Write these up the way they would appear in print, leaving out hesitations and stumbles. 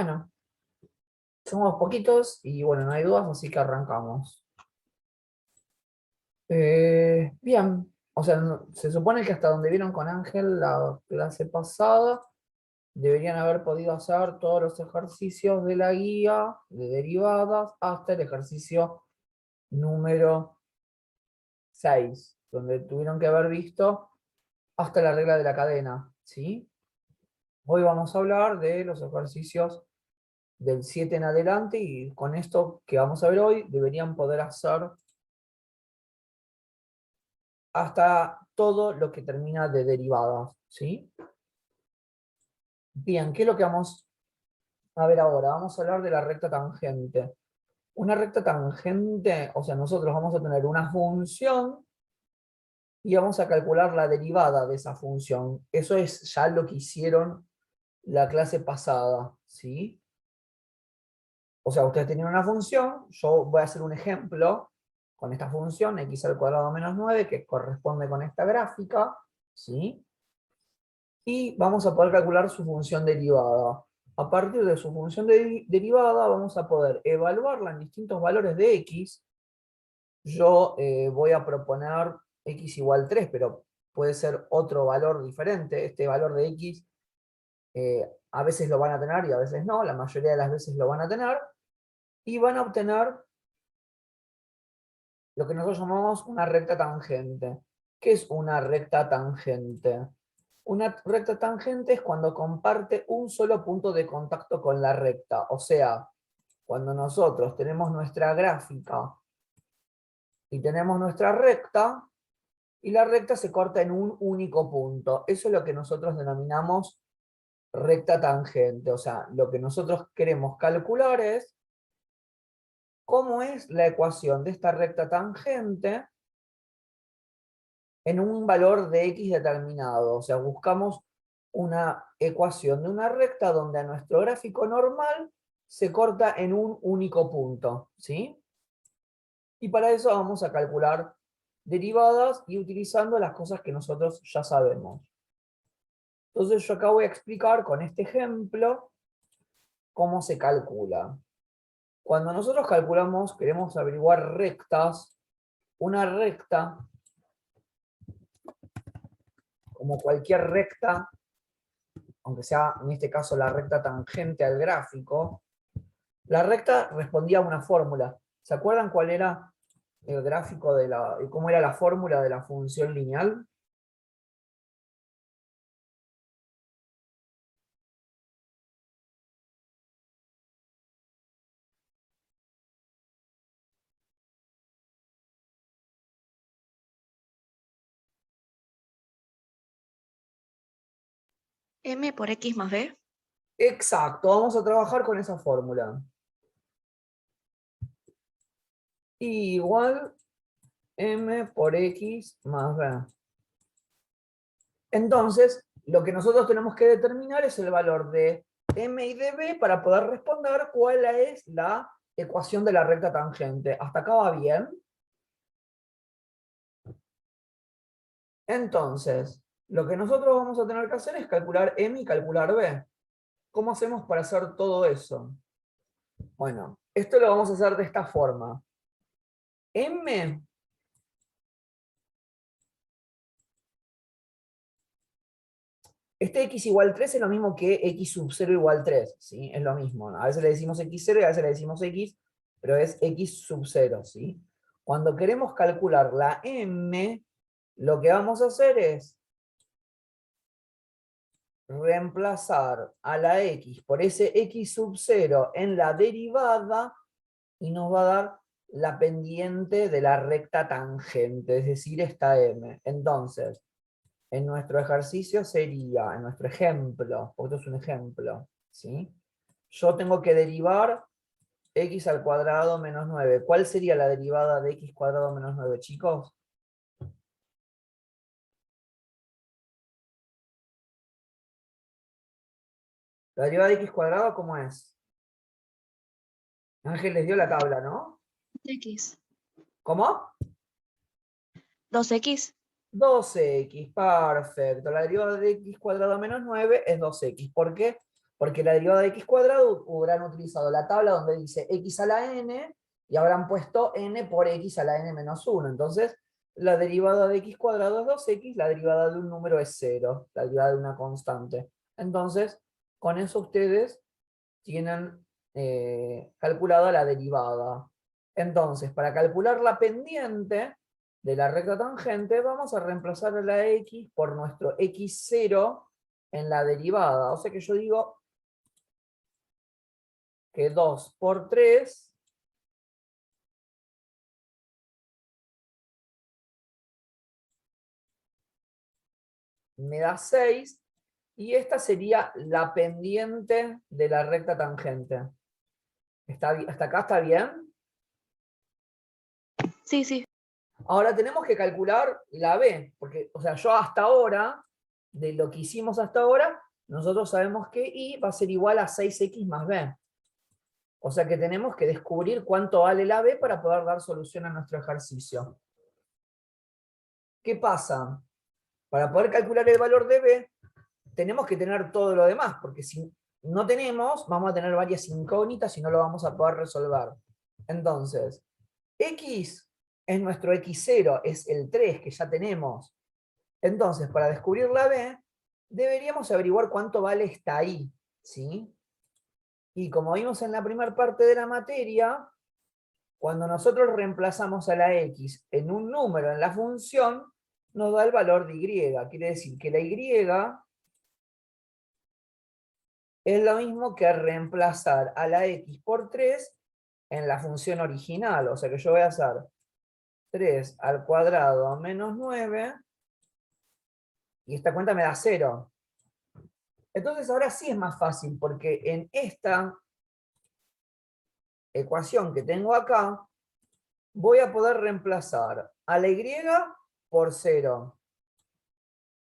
Bueno, somos poquitos y bueno, no hay dudas, así que arrancamos. Bien, o sea, se supone que hasta donde vieron con Ángel la clase pasada, deberían haber podido hacer todos los ejercicios de la guía de derivadas hasta el ejercicio número 6, donde tuvieron que haber visto hasta la regla de la cadena, ¿sí? Hoy vamos a hablar de los ejercicios del 7 en adelante y con esto que vamos a ver hoy deberían poder hacer hasta todo lo que termina de derivadas, ¿sí? Bien, ¿qué es lo que vamos a ver ahora? Vamos a hablar de la recta tangente. Una recta tangente, o sea, nosotros vamos a tener una función y vamos a calcular la derivada de esa función. Eso es ya lo que hicieron la clase pasada, ¿sí? O sea, ustedes tenían una función, yo voy a hacer un ejemplo con esta función, x al cuadrado menos 9, que corresponde con esta gráfica, ¿sí? Y vamos a poder calcular su función derivada. A partir de su función derivada vamos a poder evaluarla en distintos valores de x. Yo voy a proponer x igual 3, pero puede ser otro valor diferente. Este valor de x a veces lo van a tener y a veces no, la mayoría de las veces lo van a tener. Y van a obtener lo que nosotros llamamos una recta tangente. ¿Qué es una recta tangente? Una recta tangente es cuando comparte un solo punto de contacto con la recta. O sea, cuando nosotros tenemos nuestra gráfica y tenemos nuestra recta, y la recta se corta en un único punto. Eso es lo que nosotros denominamos recta tangente. O sea, lo que nosotros queremos calcular es cómo es la ecuación de esta recta tangente en un valor de x determinado. O sea, buscamos una ecuación de una recta donde a nuestro gráfico normal se corta en un único punto, ¿sí? Y para eso vamos a calcular derivadas y utilizando las cosas que nosotros ya sabemos. Entonces yo acá voy a explicar con este ejemplo cómo se calcula. Cuando nosotros calculamos, queremos averiguar rectas, una recta, como cualquier recta, aunque sea en este caso la recta tangente al gráfico, la recta respondía a una fórmula. ¿Se acuerdan cuál era el gráfico de cómo era la fórmula de la función lineal? M por X más B. Exacto, vamos a trabajar con esa fórmula. Y igual m por x más b. Entonces, lo que nosotros tenemos que determinar es el valor de m y de b para poder responder cuál es la ecuación de la recta tangente. ¿Hasta acá va bien? Entonces, lo que nosotros vamos a tener que hacer es calcular m y calcular b. ¿Cómo hacemos para hacer todo eso? Bueno, esto lo vamos a hacer de esta forma. M este x igual 3 es lo mismo que x sub 0 igual 3, ¿sí? Es lo mismo. A veces le decimos x0 y a veces le decimos x, pero es x sub 0, ¿sí? Cuando queremos calcular la m, lo que vamos a hacer es reemplazar a la x por ese x sub 0 en la derivada y nos va a dar la pendiente de la recta tangente, es decir, esta m. Entonces, en nuestro ejercicio sería, en nuestro ejemplo, porque esto es un ejemplo, ¿sí? Yo tengo que derivar x al cuadrado menos 9. ¿Cuál sería la derivada de x cuadrado menos 9, chicos? La derivada de x cuadrado, ¿cómo es? Ángel les dio la tabla, ¿no? X. ¿Cómo? 2X. 12x, perfecto. La derivada de x cuadrado menos 9 es 2x. ¿Por qué? Porque la derivada de x cuadrado habrán utilizado la tabla donde dice x a la n y habrán puesto n por x a la n menos 1. Entonces, la derivada de x cuadrado es 2x, la derivada de un número es 0, la derivada de una constante. Entonces, con eso ustedes tienen calculada la derivada. Entonces, para calcular la pendiente de la recta tangente, vamos a reemplazar a la x por nuestro x0 en la derivada. O sea que yo digo que 2 por 3 me da 6, y esta sería la pendiente de la recta tangente. ¿Hasta acá está bien? Sí, sí. Ahora tenemos que calcular la b, porque, o sea, yo hasta ahora, de lo que hicimos hasta ahora, nosotros sabemos que y va a ser igual a 6x más b. O sea que tenemos que descubrir cuánto vale la b para poder dar solución a nuestro ejercicio. ¿Qué pasa? Para poder calcular el valor de b, tenemos que tener todo lo demás, porque si no tenemos, vamos a tener varias incógnitas y no lo vamos a poder resolver. Entonces, x es nuestro x0, es el 3 que ya tenemos. Entonces, para descubrir la b, deberíamos averiguar cuánto vale esta y, ¿sí? Y como vimos en la primera parte de la materia, cuando nosotros reemplazamos a la x en un número en la función, nos da el valor de y. Quiere decir que la y es lo mismo que reemplazar a la x por 3 en la función original. O sea que yo voy a hacer 3 al cuadrado menos 9, y esta cuenta me da 0. Entonces ahora sí es más fácil, porque en esta ecuación que tengo acá, voy a poder reemplazar a la y por 0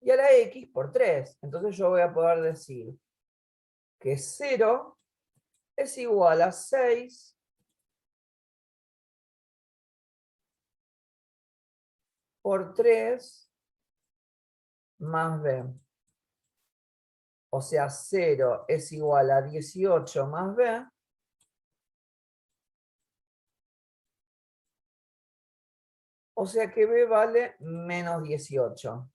y a la x por 3. Entonces yo voy a poder decir que 0 es igual a 6 por 3 más b. O sea, 0 es igual a 18 más b. O sea que b vale menos 18.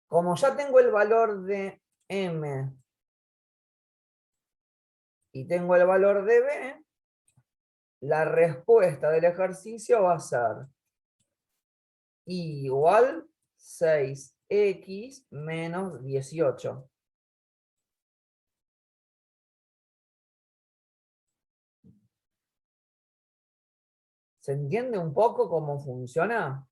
Como ya tengo el valor de m y tengo el valor de b, la respuesta del ejercicio va a ser igual 6x menos 18. ¿Se entiende un poco cómo funciona?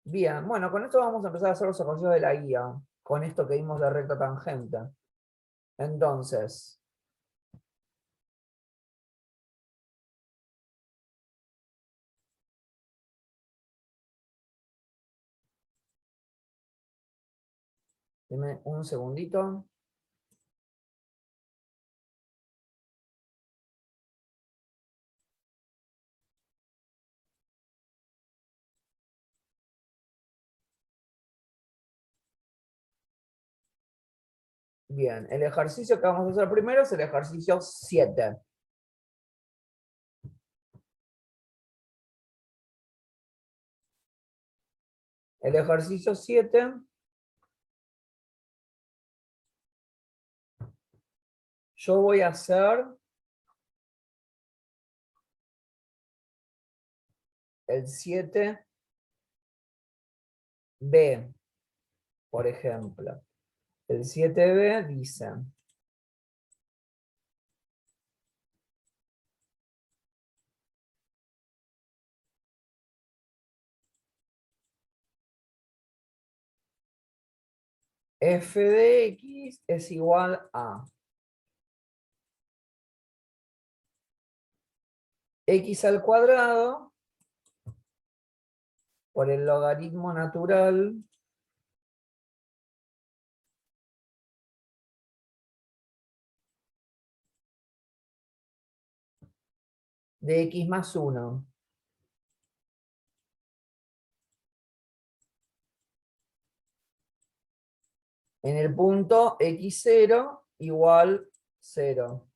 Bien, bueno, con esto vamos a empezar a hacer los ejercicios de la guía, con esto que vimos de recta tangente. Entonces, dime un segundito. Bien, el ejercicio que vamos a hacer primero es el ejercicio 7. El ejercicio 7, yo voy a hacer el 7b, por ejemplo. El 7b dice: f de x es igual a x al cuadrado por el logaritmo natural de x más 1. en el punto x0 igual 0.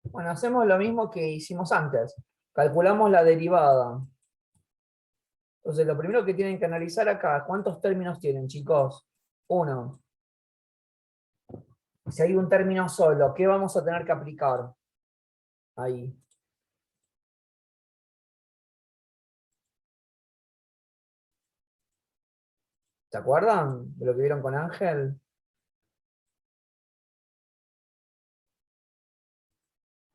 Bueno, hacemos lo mismo que hicimos antes. Calculamos la derivada. Entonces, lo primero que tienen que analizar acá, ¿cuántos términos tienen, chicos? 1. Si hay un término solo, ¿qué vamos a tener que aplicar? Ahí. ¿Se acuerdan de lo que vieron con Ángel?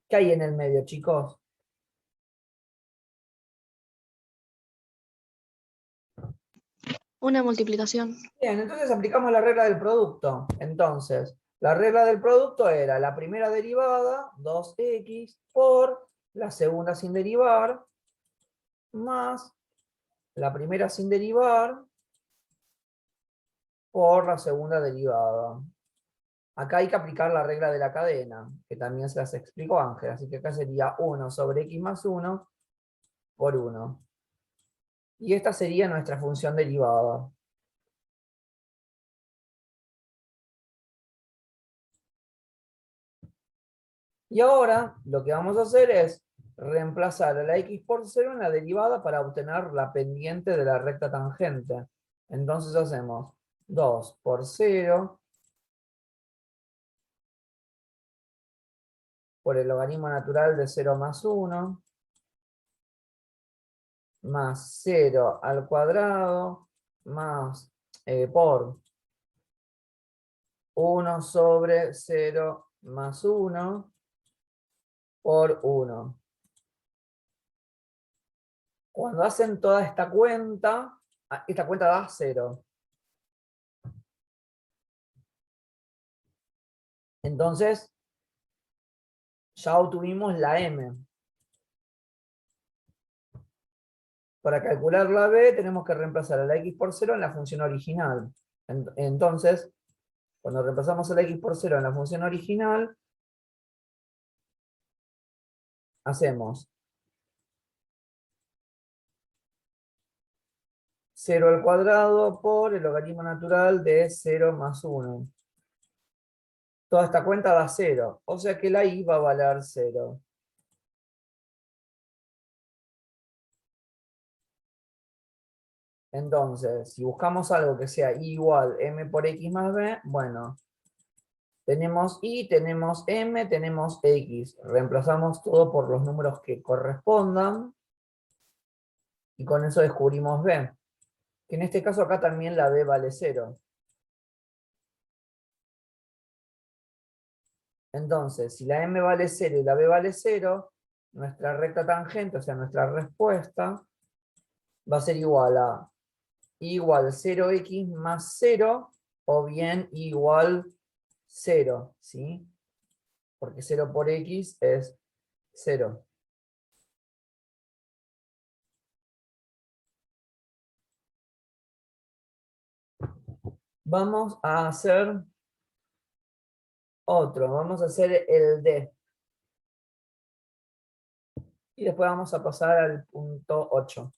¿Qué hay en el medio, chicos? Una multiplicación. Bien, entonces aplicamos la regla del producto. Entonces, la regla del producto era la primera derivada, 2x, por la segunda sin derivar, más la primera sin derivar, por la segunda derivada. Acá hay que aplicar la regla de la cadena, que también se las explicó Ángel, así que acá sería 1 sobre x más 1 por 1. Y esta sería nuestra función derivada. Y ahora lo que vamos a hacer es reemplazar a la x por 0 en la derivada para obtener la pendiente de la recta tangente. Entonces hacemos 2 por 0 por el logaritmo natural de 0 más 1 más 0 al cuadrado más por 1 sobre 0 más 1 por 1. Cuando hacen toda esta cuenta da 0. Entonces, ya obtuvimos la m. Para calcular la b tenemos que reemplazar a la x por 0 en la función original. Entonces, cuando reemplazamos a la x por 0 en la función original, hacemos 0 al cuadrado por el logaritmo natural de 0 más 1. Toda esta cuenta da 0, o sea que la y va a valer 0. Entonces, si buscamos algo que sea igual m por x más b, bueno, tenemos y, tenemos m, tenemos x. Reemplazamos todo por los números que correspondan, y con eso descubrimos b. Que en este caso acá también la b vale 0. Entonces, si la m vale 0 y la b vale 0, nuestra recta tangente, o sea, nuestra respuesta, va a ser igual a igual 0x más 0, o bien igual 0, ¿sí? Porque 0 por x es 0. Vamos a hacer otro, vamos a hacer el D. Y después vamos a pasar al punto 8.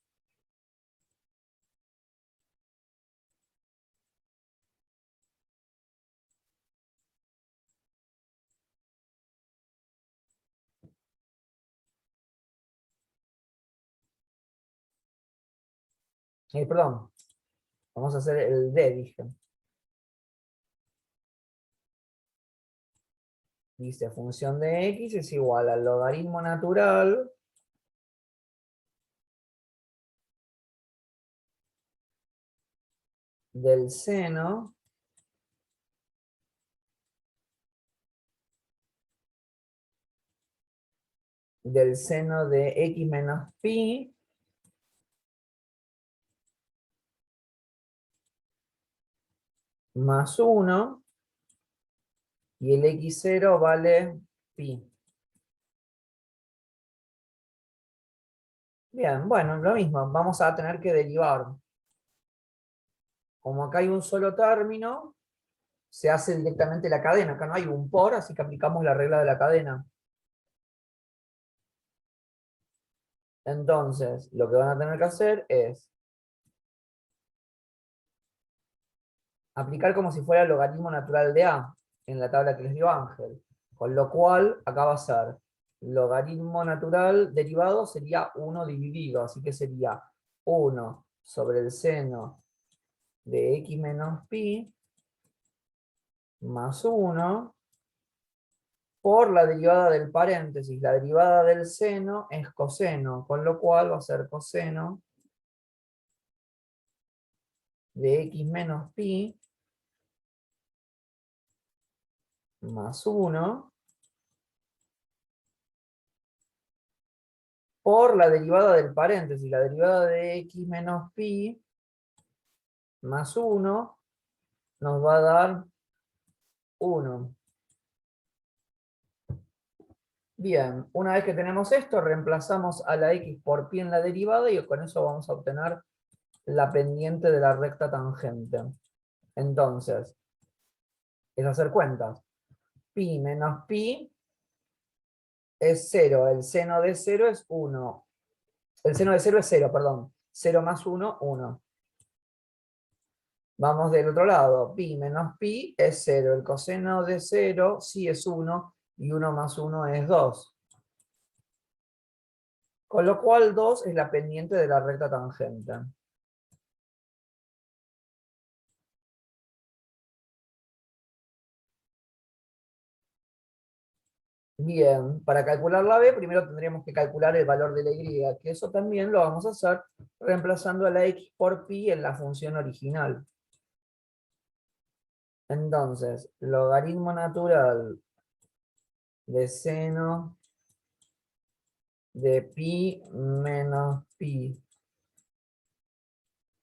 Perdón, vamos a hacer el D, dije. Dice, función de x es igual al logaritmo natural del seno de x menos pi más 1, y el x0 vale pi. Bien, bueno, lo mismo, vamos a tener que derivar. Como acá hay un solo término, se hace directamente la cadena. Acá no hay un por, así que aplicamos la regla de la cadena. Entonces, lo que van a tener que hacer es aplicar como si fuera el logaritmo natural de A en la tabla que les dio Ángel. Con lo cual, acá va a ser logaritmo natural derivado sería 1 dividido, así que sería 1 sobre el seno de x menos pi más 1 por la derivada del paréntesis. La derivada del seno es coseno, con lo cual va a ser coseno de x menos pi más 1 por la derivada del paréntesis. La derivada de x menos pi más 1 nos va a dar 1. Bien, una vez que tenemos esto, reemplazamos a la x por pi en la derivada y con eso vamos a obtener la pendiente de la recta tangente. Entonces, es hacer cuentas. Pi menos pi es 0, el seno de 0 es 1. El seno de 0 es 0, perdón. 0 más 1, 1. Vamos del otro lado. Pi menos pi es 0. El coseno de 0 sí es 1 y 1 más 1 es 2. Con lo cual 2 es la pendiente de la recta tangente. Bien, para calcular la b, primero tendríamos que calcular el valor de la y, que eso también lo vamos a hacer reemplazando a la x por pi en la función original. Entonces, logaritmo natural de seno de pi menos pi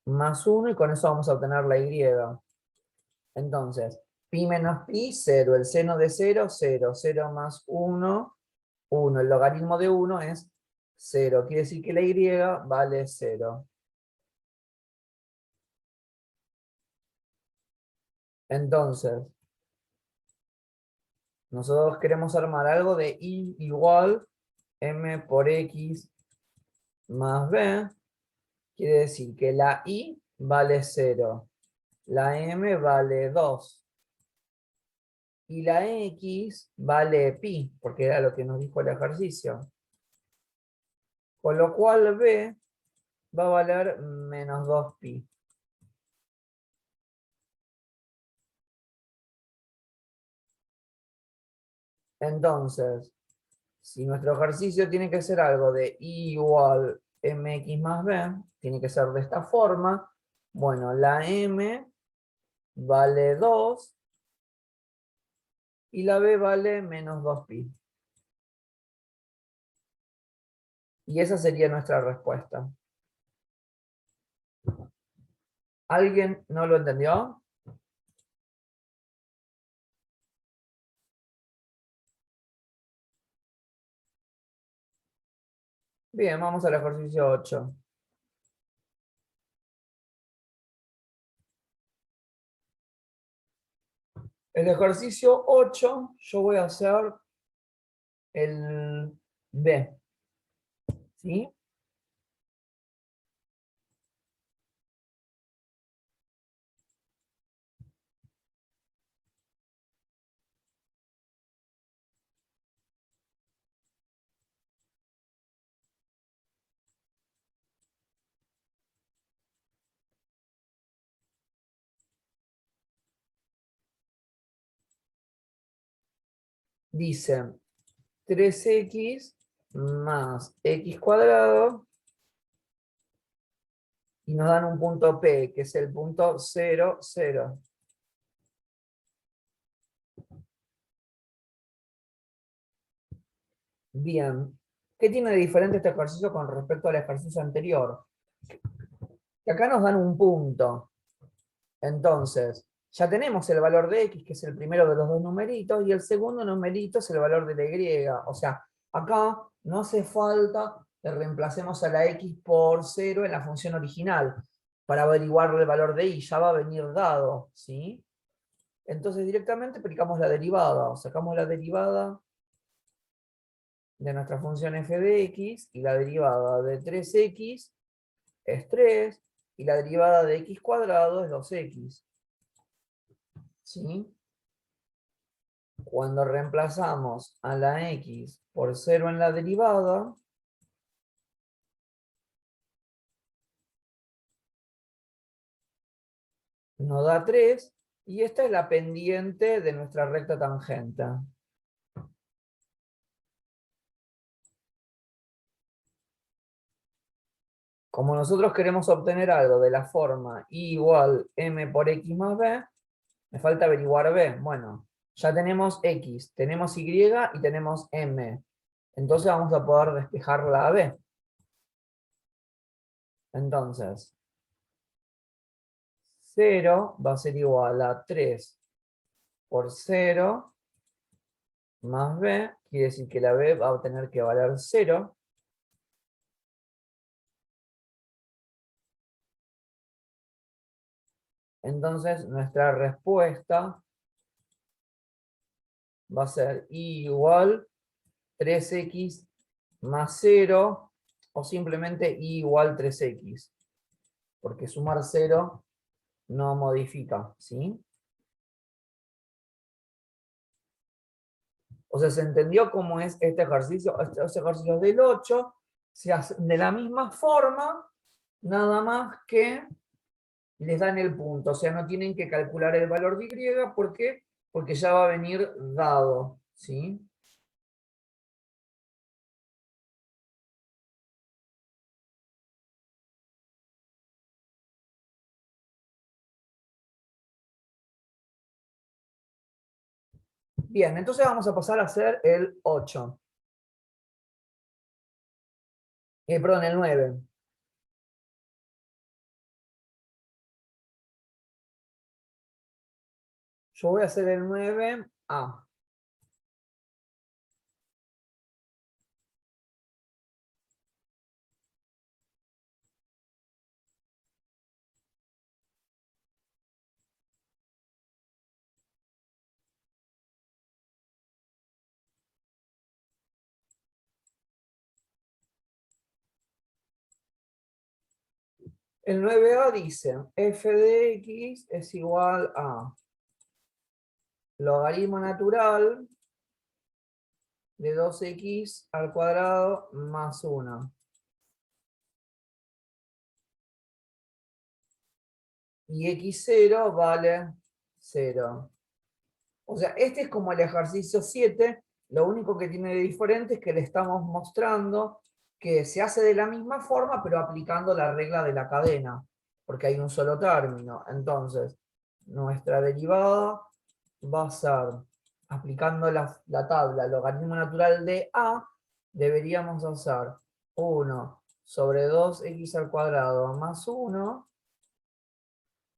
más 1, y con eso vamos a obtener la y. Entonces, pi menos pi, 0. El seno de 0, 0. 0 más 1, 1. El logaritmo de 1 es 0. Quiere decir que la y vale 0. Entonces, nosotros queremos armar algo de y igual m por x más b. Quiere decir que la y vale 0. La m vale 2. Y la x vale pi, porque era lo que nos dijo el ejercicio. Con lo cual b va a valer menos 2pi. Entonces, si nuestro ejercicio tiene que ser algo de y igual mx más b, tiene que ser de esta forma. Bueno, la m vale 2 y la b vale menos 2pi. Y esa sería nuestra respuesta. ¿Alguien no lo entendió? Bien, vamos al ejercicio 8. El ejercicio 8, yo voy a hacer el B. ¿Sí? Dice 3x más x cuadrado y nos dan un punto P, que es el punto 0, 0. Bien. ¿Qué tiene de diferente este ejercicio con respecto al ejercicio anterior? Que acá nos dan un punto. Entonces, ya tenemos el valor de x, que es el primero de los dos numeritos, y el segundo numerito es el valor de la y. O sea, acá no hace falta que reemplacemos a la x por 0 en la función original para averiguar el valor de y, ya va a venir dado, ¿sí? Entonces directamente aplicamos la derivada, o sacamos la derivada de nuestra función f de x, y la derivada de 3x es 3, y la derivada de x cuadrado es 2x. ¿sí? Cuando reemplazamos a la x por 0 en la derivada, nos da 3, y esta es la pendiente de nuestra recta tangente. Como nosotros queremos obtener algo de la forma y igual m por x más b, me falta averiguar b. Bueno, ya tenemos x, tenemos y y tenemos m. Entonces vamos a poder despejar la b. Entonces, 0 va a ser igual a 3 por 0 más b. Quiere decir que la b va a tener que valer 0. Entonces, nuestra respuesta va a ser igual 3x más 0, o simplemente y igual 3x, porque sumar 0 no modifica, ¿sí? O sea, ¿se entendió cómo es este ejercicio? Estos ejercicios del 8 se hacen de la misma forma, nada más que les dan el punto, o sea, no tienen que calcular el valor de y, ¿por qué? Porque ya va a venir dado, ¿sí? Bien, entonces vamos a pasar a hacer el 8. Perdón, el 9. Yo voy a hacer el 9A. El 9A dice, f de x es igual a logaritmo natural de 2x al cuadrado más 1. Y x0 vale 0. O sea, este es como el ejercicio 7, lo único que tiene de diferente es que le estamos mostrando que se hace de la misma forma, pero aplicando la regla de la cadena, porque hay un solo término. Entonces, nuestra derivada va a ser, aplicando la tabla logaritmo natural de a, deberíamos hacer 1 sobre 2x al cuadrado más 1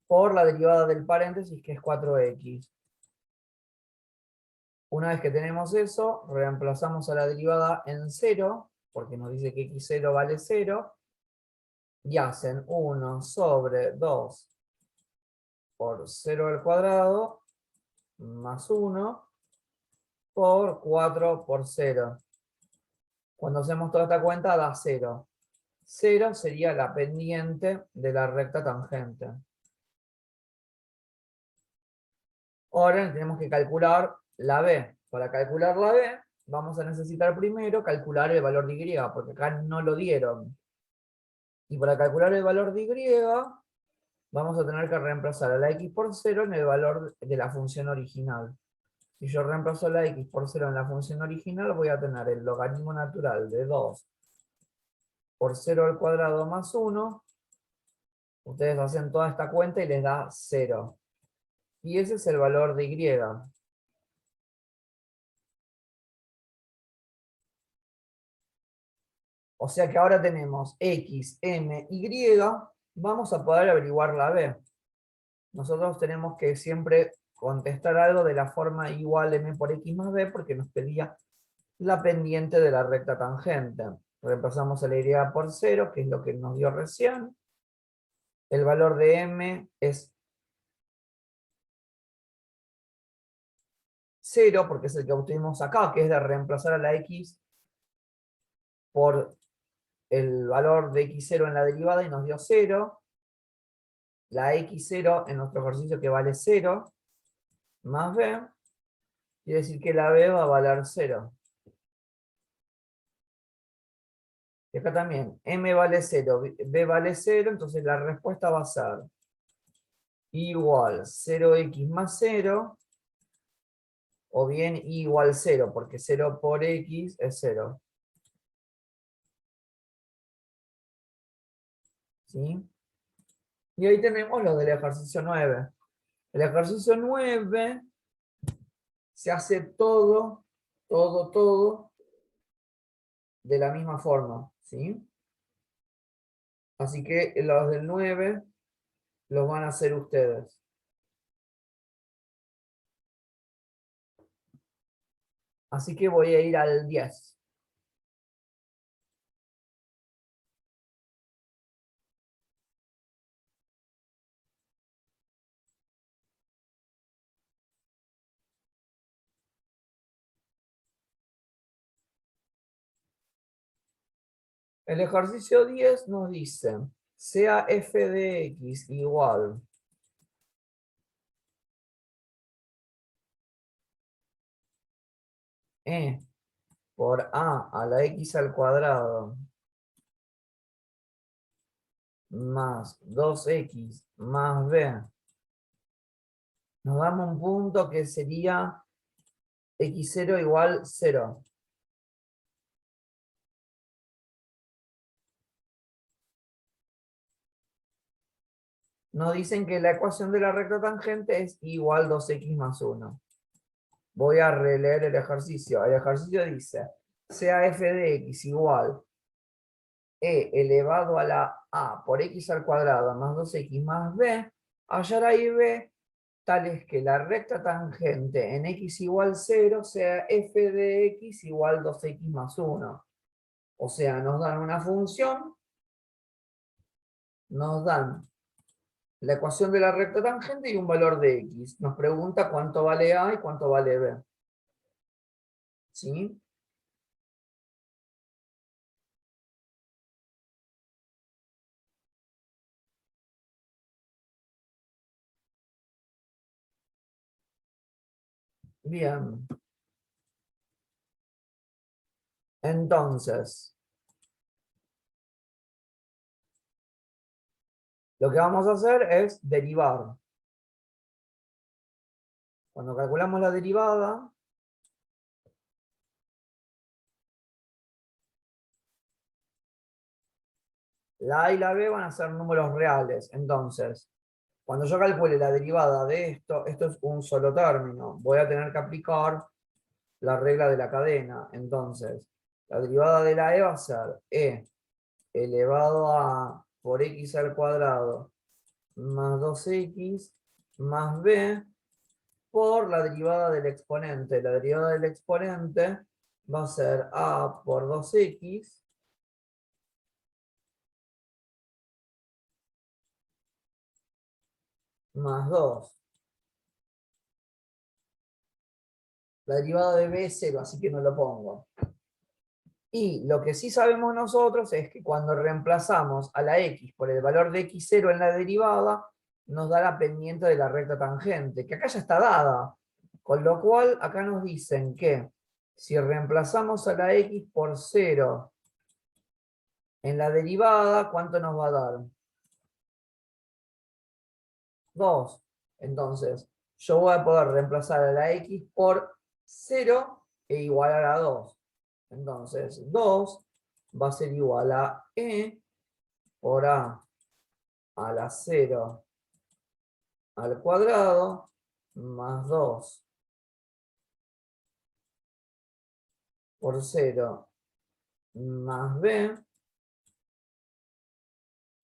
por la derivada del paréntesis, que es 4x. Una vez que tenemos eso, reemplazamos a la derivada en 0, porque nos dice que x0 vale 0, y hacen 1 sobre 2 por 0 al cuadrado, más 1, por 4 por 0. Cuando hacemos toda esta cuenta da 0. 0 sería la pendiente de la recta tangente. Ahora tenemos que calcular la b. Para calcular la b, vamos a necesitar primero calcular el valor de y, porque acá no lo dieron. Y para calcular el valor de y, vamos a tener que reemplazar a la x por 0 en el valor de la función original. Si yo reemplazo la x por 0 en la función original, voy a tener el logaritmo natural de 2 por 0 al cuadrado más 1. Ustedes hacen toda esta cuenta y les da 0. Y ese es el valor de y. O sea que ahora tenemos x, m, y. Vamos a poder averiguar la b. Nosotros tenemos que siempre contestar algo de la forma igual m por x más b, porque nos pedía la pendiente de la recta tangente. Reemplazamos a la y por 0, que es lo que nos dio recién. El valor de m es 0, porque es el que obtuvimos acá, que es de reemplazar a la x por el valor de x0 en la derivada y nos dio 0. La x0 en nuestro ejercicio que vale 0. más b, quiere decir que la b va a valer 0. Y acá también, m vale 0, b vale 0, entonces la respuesta va a ser igual 0x más 0, o bien y igual 0, porque 0 por x es 0. ¿Sí? Y ahí tenemos lo del ejercicio 9. El ejercicio 9 se hace todo de la misma forma, ¿sí? Así que los del 9 los van a hacer ustedes. Así que voy a ir al 10. El ejercicio 10 nos dice, sea f de x igual e por a la x al cuadrado más 2x más b. Nos damos un punto que sería x0 igual 0. Nos dicen que la ecuación de la recta tangente es igual 2x más 1. Voy a releer el ejercicio. El ejercicio dice, sea f de x igual e elevado a la a por x al cuadrado más 2x más b, hallar a y b tal es que la recta tangente en x igual 0 sea f de x igual 2x más 1. O sea, nos dan una función, nos dan la ecuación de la recta tangente y un valor de x. Nos pregunta cuánto vale a y cuánto vale b. ¿Sí? Bien. Entonces, lo que vamos a hacer es derivar. Cuando calculamos la derivada, la a y la b van a ser números reales. Entonces, cuando yo calcule la derivada de esto, esto es un solo término. Voy a tener que aplicar la regla de la cadena. Entonces, la derivada de la e va a ser e elevado a por x al cuadrado más 2x más b por la derivada del exponente. La derivada del exponente va a ser a por 2x más 2. La derivada de b es 0, así que no lo pongo. Y lo que sí sabemos nosotros es que cuando reemplazamos a la x por el valor de x0 en la derivada, nos da la pendiente de la recta tangente, que acá ya está dada. Con lo cual, acá nos dicen que si reemplazamos a la x por 0 en la derivada, ¿cuánto nos va a dar? 2. Entonces, yo voy a poder reemplazar a la x por 0 e igualar a 2. Entonces, 2 va a ser igual a e por a la 0 al cuadrado más 2 por 0 más b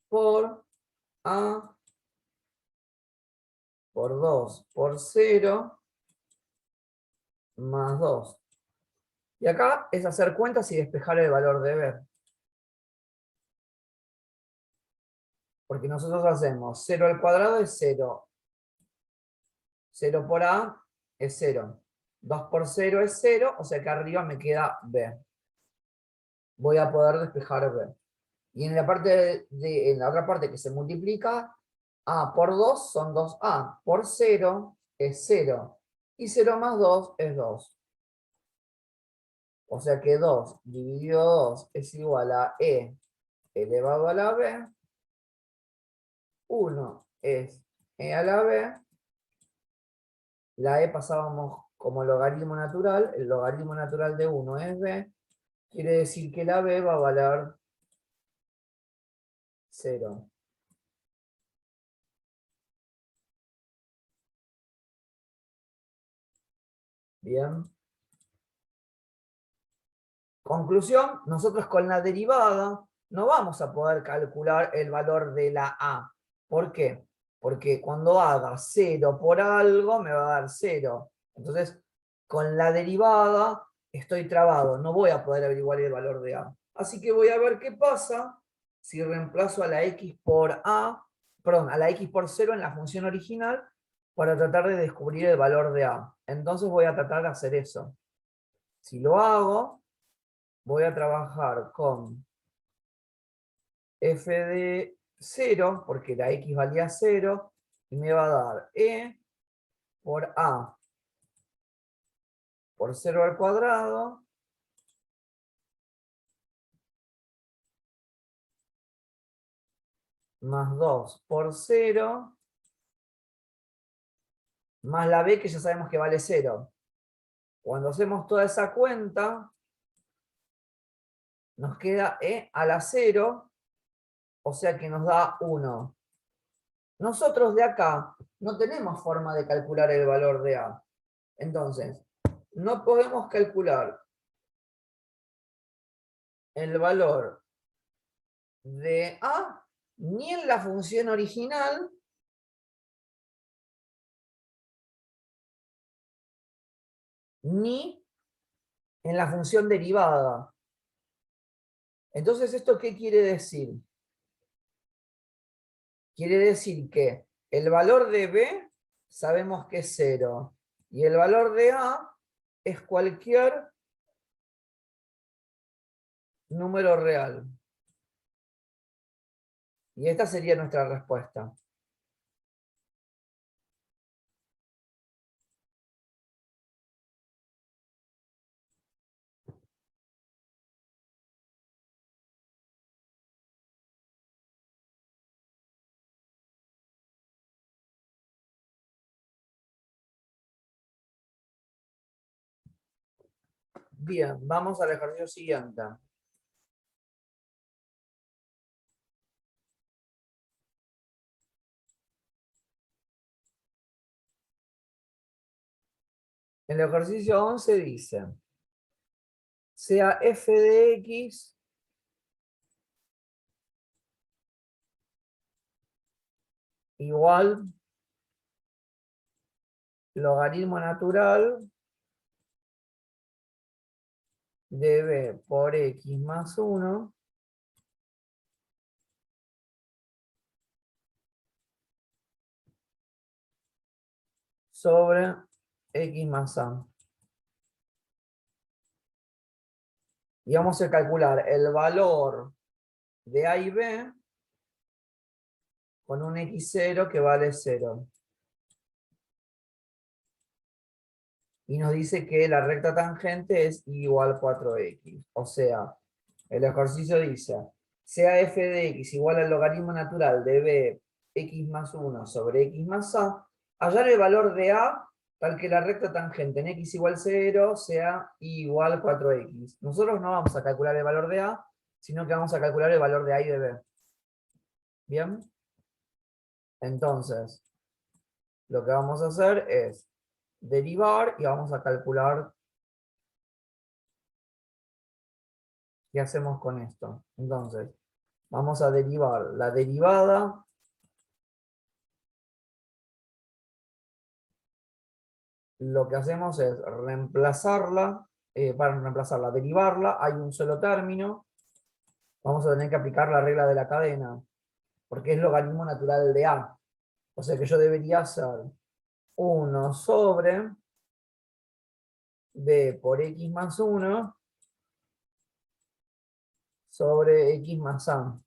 por a por 2 por 0 más 2. Y acá es hacer cuentas y despejar el valor de b. Porque nosotros hacemos 0 al cuadrado es 0. 0 por a es 0. 2 por 0 es 0, o sea que arriba me queda b. Voy a poder despejar b. Y en la parte en la otra parte que se multiplica, a por 2 son 2a. Por 0 es 0. Y 0 más 2 es 2. O sea que 2 dividido 2 es igual a e elevado a la b. 1 es e a la b. La e pasábamos como logaritmo natural. El logaritmo natural de 1 es b. Quiere decir que la b va a valer 0. Bien. Conclusión, nosotros con la derivada no vamos a poder calcular el valor de la a. ¿Por qué? Porque cuando haga 0 por algo me va a dar 0. Entonces, con la derivada estoy trabado, no voy a poder averiguar el valor de a. Así que voy a ver qué pasa si reemplazo a la x por a, perdón, a la x por 0 en la función original para tratar de descubrir el valor de a. Entonces voy a tratar de hacer eso. Si lo hago, voy a trabajar con f de 0, porque la x valía 0, y me va a dar e por a por 0 al cuadrado, más 2 por 0, más la b que ya sabemos que vale 0. Cuando hacemos toda esa cuenta, nos queda e a la 0, o sea que nos da 1. Nosotros de acá no tenemos forma de calcular el valor de a. Entonces, no podemos calcular el valor de a ni en la función original ni en la función derivada. Entonces, ¿esto qué quiere decir? Quiere decir que el valor de b sabemos que es 0 y el valor de a es cualquier número real. Y esta sería nuestra respuesta. Bien, vamos al ejercicio siguiente. El ejercicio 11 dice, sea f de x igual logaritmo natural de b por x más 1 sobre x más a. Y vamos a calcular el valor de a y b con un x0 que vale 0. Y nos dice que la recta tangente es igual a 4x. O sea, el ejercicio dice, sea f de x igual al logaritmo natural de b x más 1 sobre x más a, hallar el valor de a tal que la recta tangente en x igual 0 sea igual a 4x. Nosotros no vamos a calcular el valor de a, sino que vamos a calcular el valor de a y de b. ¿Bien? Entonces, lo que vamos a hacer es derivar y vamos a calcular qué hacemos con esto. Entonces, vamos a derivar la derivada lo que hacemos es reemplazarla, para reemplazarla, derivarla, hay un solo término, vamos a tener que aplicar la regla de la cadena, porque es logaritmo natural de a. O sea que yo debería hacer 1 sobre b por x más 1 sobre x más a.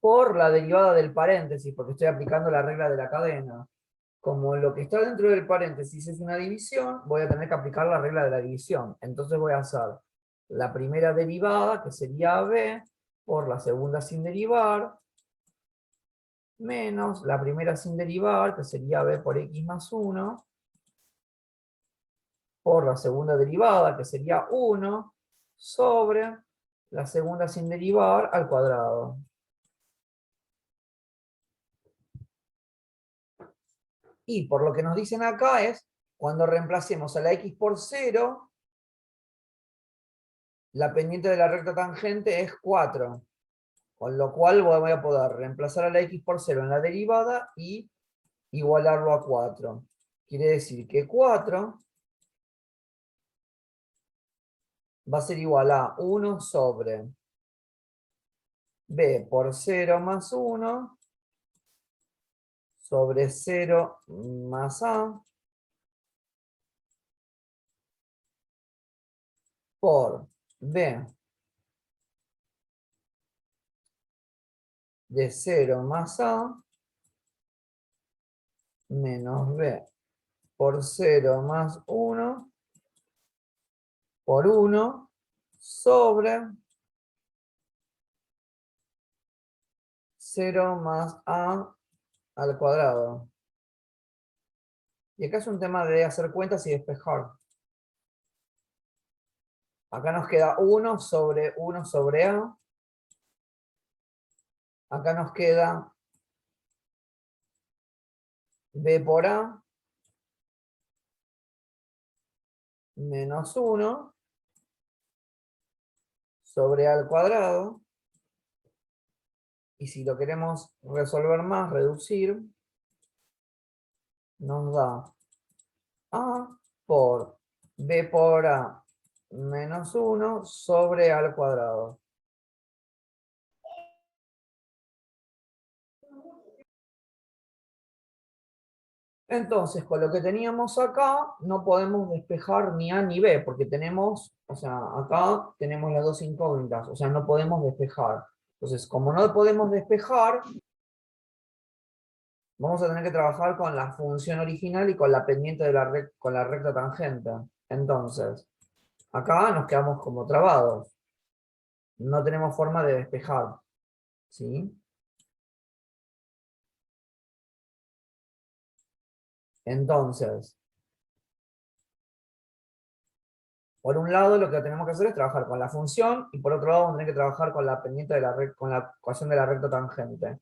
Por la derivada del paréntesis, porque estoy aplicando la regla de la cadena. como lo que está dentro del paréntesis es una división, voy a tener que aplicar la regla de la división. Entonces voy a hacer la primera derivada, que sería b, por la segunda sin derivar, menos la primera sin derivar, que sería b por x más 1, por la segunda derivada, que sería 1, sobre la segunda sin derivar al cuadrado. Y por lo que nos dicen acá es, cuando reemplacemos a la x por 0, la pendiente de la recta tangente es 4. Con lo cual voy a poder reemplazar a la x por 0 en la derivada y igualarlo a 4. Quiere decir que 4 va a ser igual a 1 sobre b por 0 más 1 sobre 0 más a por b de 0 más a menos b por 0 más 1 por 1 sobre 0 más a al cuadrado. Y acá es un tema de hacer cuentas y despejar. Acá nos queda 1 sobre a. Acá nos queda b por a menos 1 sobre a al cuadrado. Y si lo queremos resolver más, reducir, nos da a por b por a menos 1 sobre a al cuadrado. Entonces, con lo que teníamos acá, no podemos despejar ni a ni b, porque tenemos, o sea, acá tenemos las dos incógnitas, o sea, no podemos despejar. Entonces, como no podemos despejar, vamos a tener que trabajar con la función original y con la pendiente de con la recta tangente. Entonces, acá nos quedamos como trabados. No tenemos forma de despejar. ¿Sí? Entonces, por un lado lo que tenemos que hacer es trabajar con la función y por otro lado vamos a tener que trabajar con la pendiente de con la ecuación de la recta tangente.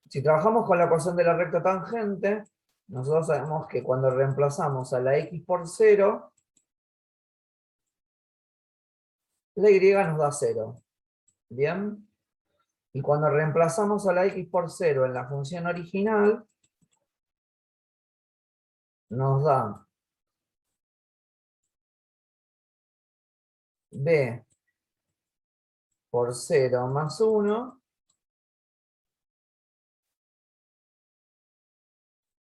Si trabajamos con la ecuación de la recta tangente, nosotros sabemos que cuando reemplazamos a la x por 0, la y nos da 0. ¿Bien? Y cuando reemplazamos a la x por 0 en la función original, nos da b por 0 más 1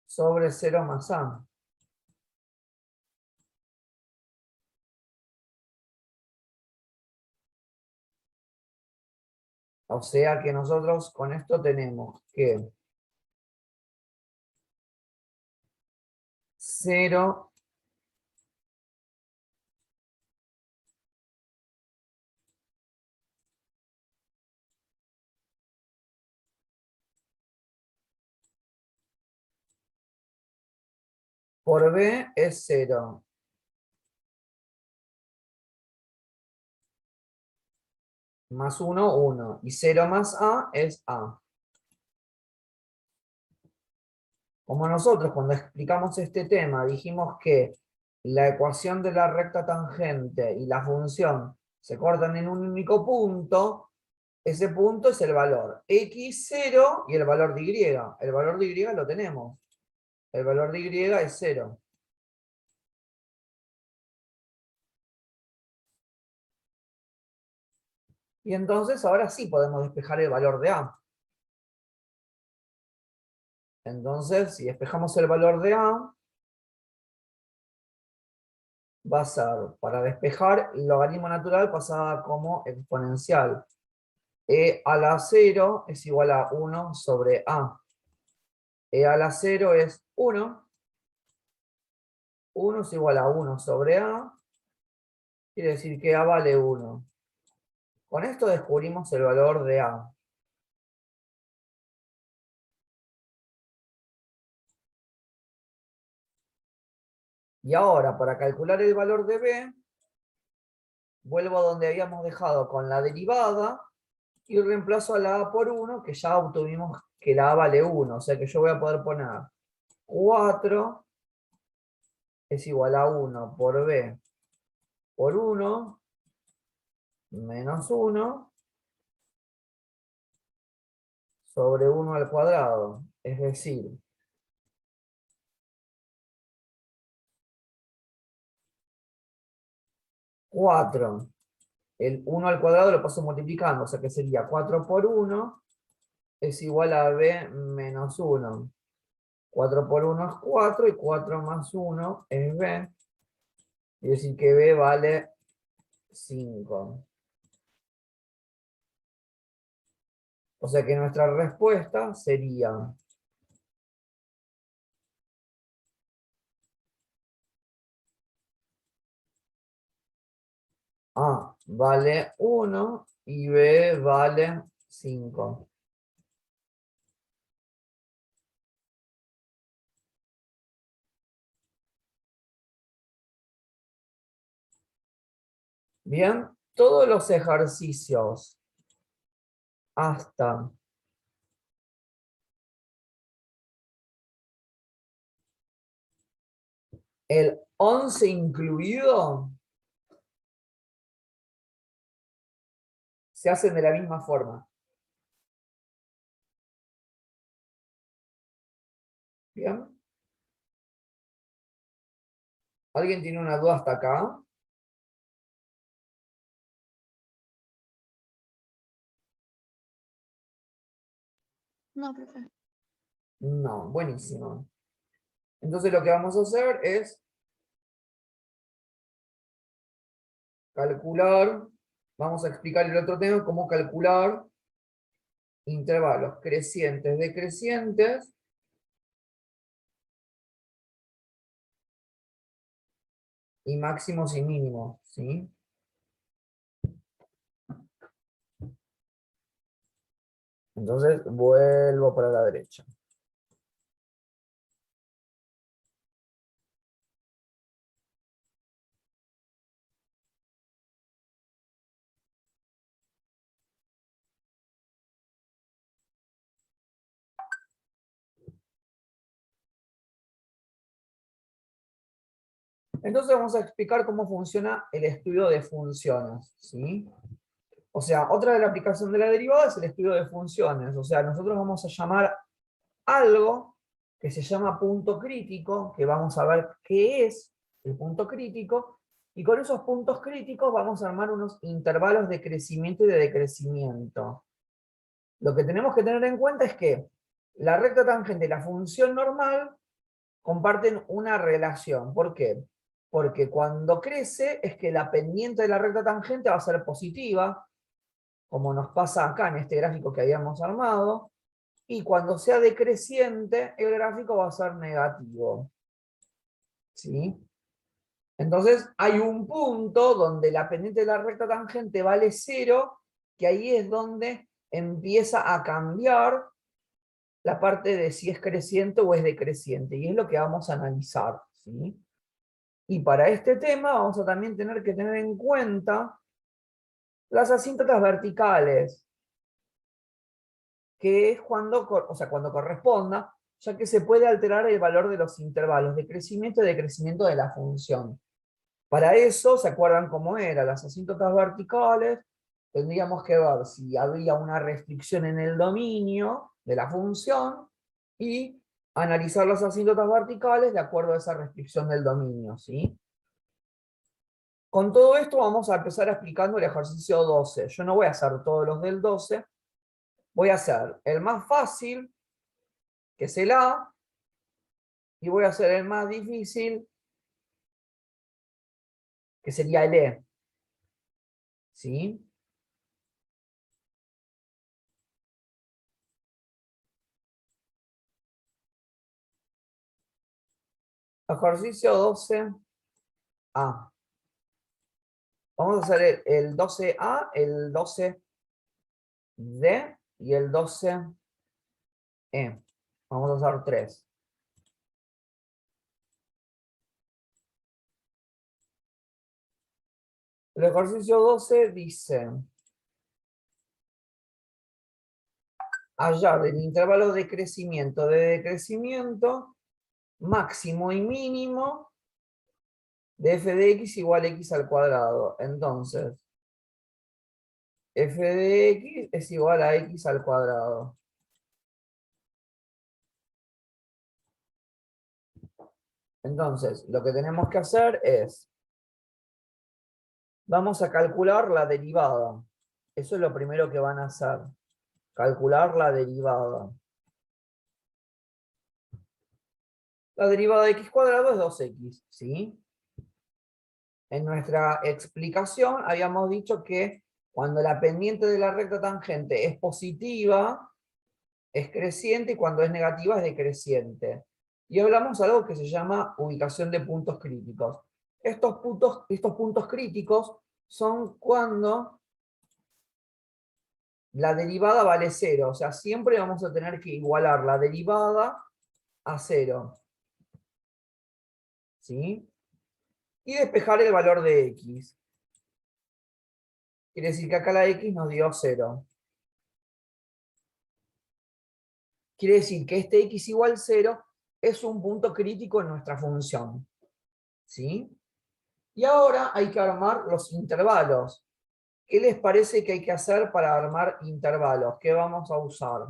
sobre 0 más a. O sea que nosotros con esto tenemos que 0 por b es 0. Más 1, 1. Y 0 más a es a. Como nosotros cuando explicamos este tema dijimos que la ecuación de la recta tangente y la función se cortan en un único punto, ese punto es el valor x0 y el valor de y. El valor de y lo tenemos. El valor de y es 0. Y entonces ahora sí podemos despejar el valor de a. Entonces, si despejamos el valor de a, va a ser, para despejar, el logaritmo natural pasada como exponencial. E a la 0 es igual a 1 sobre a. E a la 0 es 1. 1 es igual a 1 sobre A, quiere decir que A vale 1. Con esto descubrimos el valor de A. Y ahora, para calcular el valor de B, vuelvo a donde habíamos dejado con la derivada y reemplazo a la A por 1, que ya obtuvimos que la A vale 1. O sea que yo voy a poder poner 4 es igual a 1 por B por 1 menos 1 sobre 1 al cuadrado. Es decir, 4. El 1 al cuadrado lo paso multiplicando, o sea que sería 4 por 1 es igual a B menos 1. 4 por 1 es 4 y 4 más 1 es B. Es decir que B vale 5. O sea que nuestra respuesta sería A vale 1 y B vale 5. Bien, todos los ejercicios hasta el 11 incluido se hacen de la misma forma. Bien. ¿Alguien tiene una duda hasta acá? No, profe. No, buenísimo. Entonces lo que vamos a hacer es calcular, vamos a explicar el otro tema, cómo calcular intervalos crecientes, decrecientes, y máximos y mínimos, ¿sí? Entonces vuelvo para la derecha. Entonces vamos a explicar cómo funciona el estudio de funciones, ¿sí? O sea, otra de la aplicación de la derivada es el estudio de funciones. O sea, nosotros vamos a llamar algo que se llama punto crítico, que vamos a ver qué es el punto crítico, y con esos puntos críticos vamos a armar unos intervalos de crecimiento y de decrecimiento. Lo que tenemos que tener en cuenta es que la recta tangente y la función normal comparten una relación. ¿Por qué? Porque cuando crece es que la pendiente de la recta tangente va a ser positiva, como nos pasa acá en este gráfico que habíamos armado, y cuando sea decreciente, el gráfico va a ser negativo. ¿Sí? Entonces hay un punto donde la pendiente de la recta tangente vale 0, que ahí es donde empieza a cambiar la parte de si es creciente o es decreciente, y es lo que vamos a analizar. ¿Sí? Y para este tema vamos a también tener que tener en cuenta las asíntotas verticales, que es cuando, o sea, cuando corresponda, ya que se puede alterar el valor de los intervalos de crecimiento y decrecimiento de la función. Para eso, ¿se acuerdan cómo era? Las asíntotas verticales, tendríamos que ver si había una restricción en el dominio de la función y analizar las asíntotas verticales de acuerdo a esa restricción del dominio, ¿sí? Con todo esto vamos a empezar explicando el ejercicio 12. Yo no voy a hacer todos los del 12, voy a hacer el más fácil, que es el A, y voy a hacer el más difícil, que sería el E. ¿Sí? Ejercicio 12A. Vamos a hacer el 12A, el 12D y el 12E. Vamos a hacer 3. El ejercicio 12 dice: hallar el intervalo de decrecimiento máximo y mínimo de f de x igual a x al cuadrado. Entonces, f de x es igual a x al cuadrado. Entonces, lo que tenemos que hacer es, vamos a calcular la derivada. Eso es lo primero que van a hacer. Calcular la derivada. La derivada de x cuadrado es 2x, ¿sí? En nuestra explicación habíamos dicho que cuando la pendiente de la recta tangente es positiva, es creciente, y cuando es negativa es decreciente. Y hablamos de algo que se llama ubicación de puntos críticos. Estos puntos críticos son cuando la derivada vale 0, o sea, siempre vamos a tener que igualar la derivada a 0. ¿Sí? Y despejar el valor de x. Quiere decir que acá la x nos dio 0. Quiere decir que este x igual 0 es un punto crítico en nuestra función. ¿Sí? Y ahora hay que armar los intervalos. ¿Qué les parece que hay que hacer para armar intervalos? ¿Qué vamos a usar?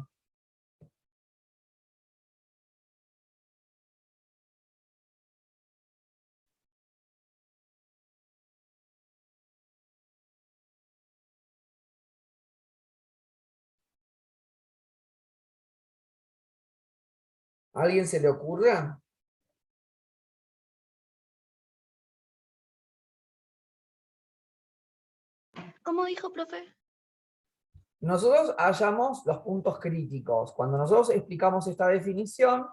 ¿A alguien se le ocurre? ¿Cómo dijo, profe? Nosotros hallamos los puntos críticos. Cuando nosotros explicamos esta definición,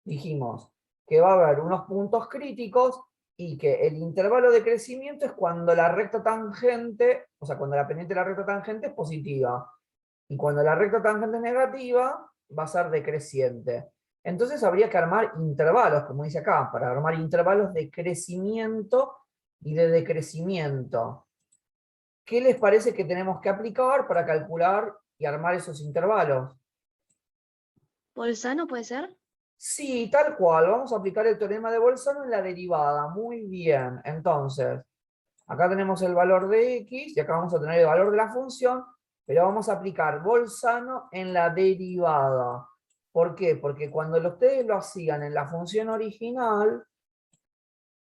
dijimos que va a haber unos puntos críticos y que el intervalo de crecimiento es cuando la recta tangente, o sea, cuando la pendiente de la recta tangente es positiva. Y cuando la recta tangente es negativa, va a ser decreciente. Entonces habría que armar intervalos, como dice acá, para armar intervalos de crecimiento y de decrecimiento. ¿Qué les parece que tenemos que aplicar para calcular y armar esos intervalos? ¿Bolzano puede ser? Sí, tal cual. Vamos a aplicar el teorema de Bolzano en la derivada. Muy bien. Entonces, acá tenemos el valor de x y acá vamos a tener el valor de la función, pero vamos a aplicar Bolzano en la derivada. ¿Por qué? Porque cuando ustedes lo hacían en la función original,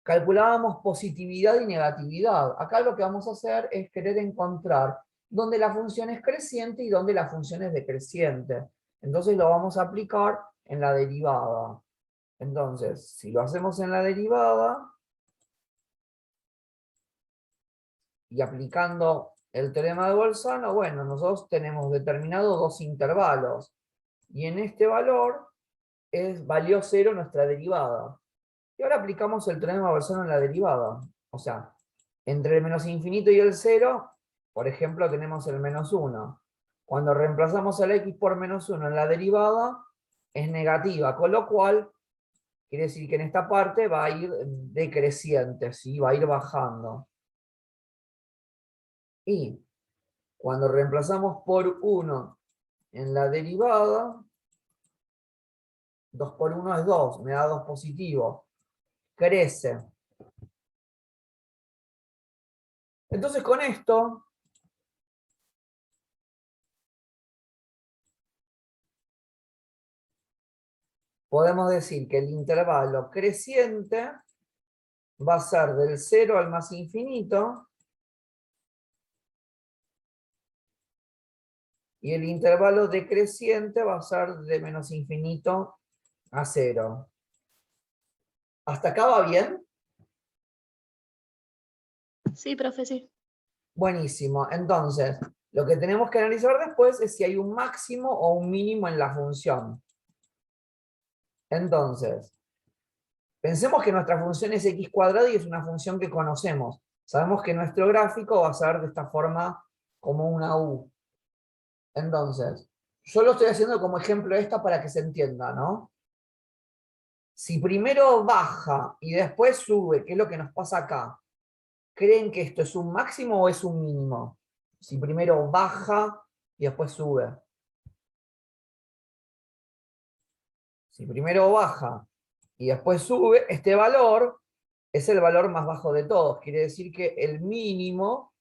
calculábamos positividad y negatividad. Acá lo que vamos a hacer es querer encontrar dónde la función es creciente y dónde la función es decreciente. Entonces lo vamos a aplicar en la derivada. Entonces, si lo hacemos en la derivada, y aplicando el teorema de Bolzano, bueno, nosotros tenemos determinados dos intervalos. Y en este valor valió 0 nuestra derivada. Y ahora aplicamos el teorema de Bolzano en la derivada. O sea, entre el menos infinito y el 0, por ejemplo, tenemos el menos 1. Cuando reemplazamos el x por menos 1 en la derivada, es negativa, con lo cual quiere decir que en esta parte va a ir decreciente, ¿sí? Va a ir bajando. Y cuando reemplazamos por 1 en la derivada, 2 por 1 es 2, me da 2 positivo. Crece. Entonces con esto podemos decir que el intervalo creciente va a ser del 0 al más infinito, y el intervalo decreciente va a ser de menos infinito a 0. ¿Hasta acá va bien? Sí, profe, sí. Buenísimo. Entonces, lo que tenemos que analizar después es si hay un máximo o un mínimo en la función. Entonces, Pensemos que nuestra función es x cuadrado y es una función que conocemos. Sabemos que nuestro gráfico va a ser de esta forma como una U. Entonces, yo lo estoy haciendo como ejemplo esta para que se entienda, ¿no? Si primero baja y después sube, ¿qué es lo que nos pasa acá? ¿Creen que esto es un máximo o es un mínimo? Si primero baja y después sube. Si primero baja y después sube, este valor es el valor más bajo de todos. Quiere decir que el mínimo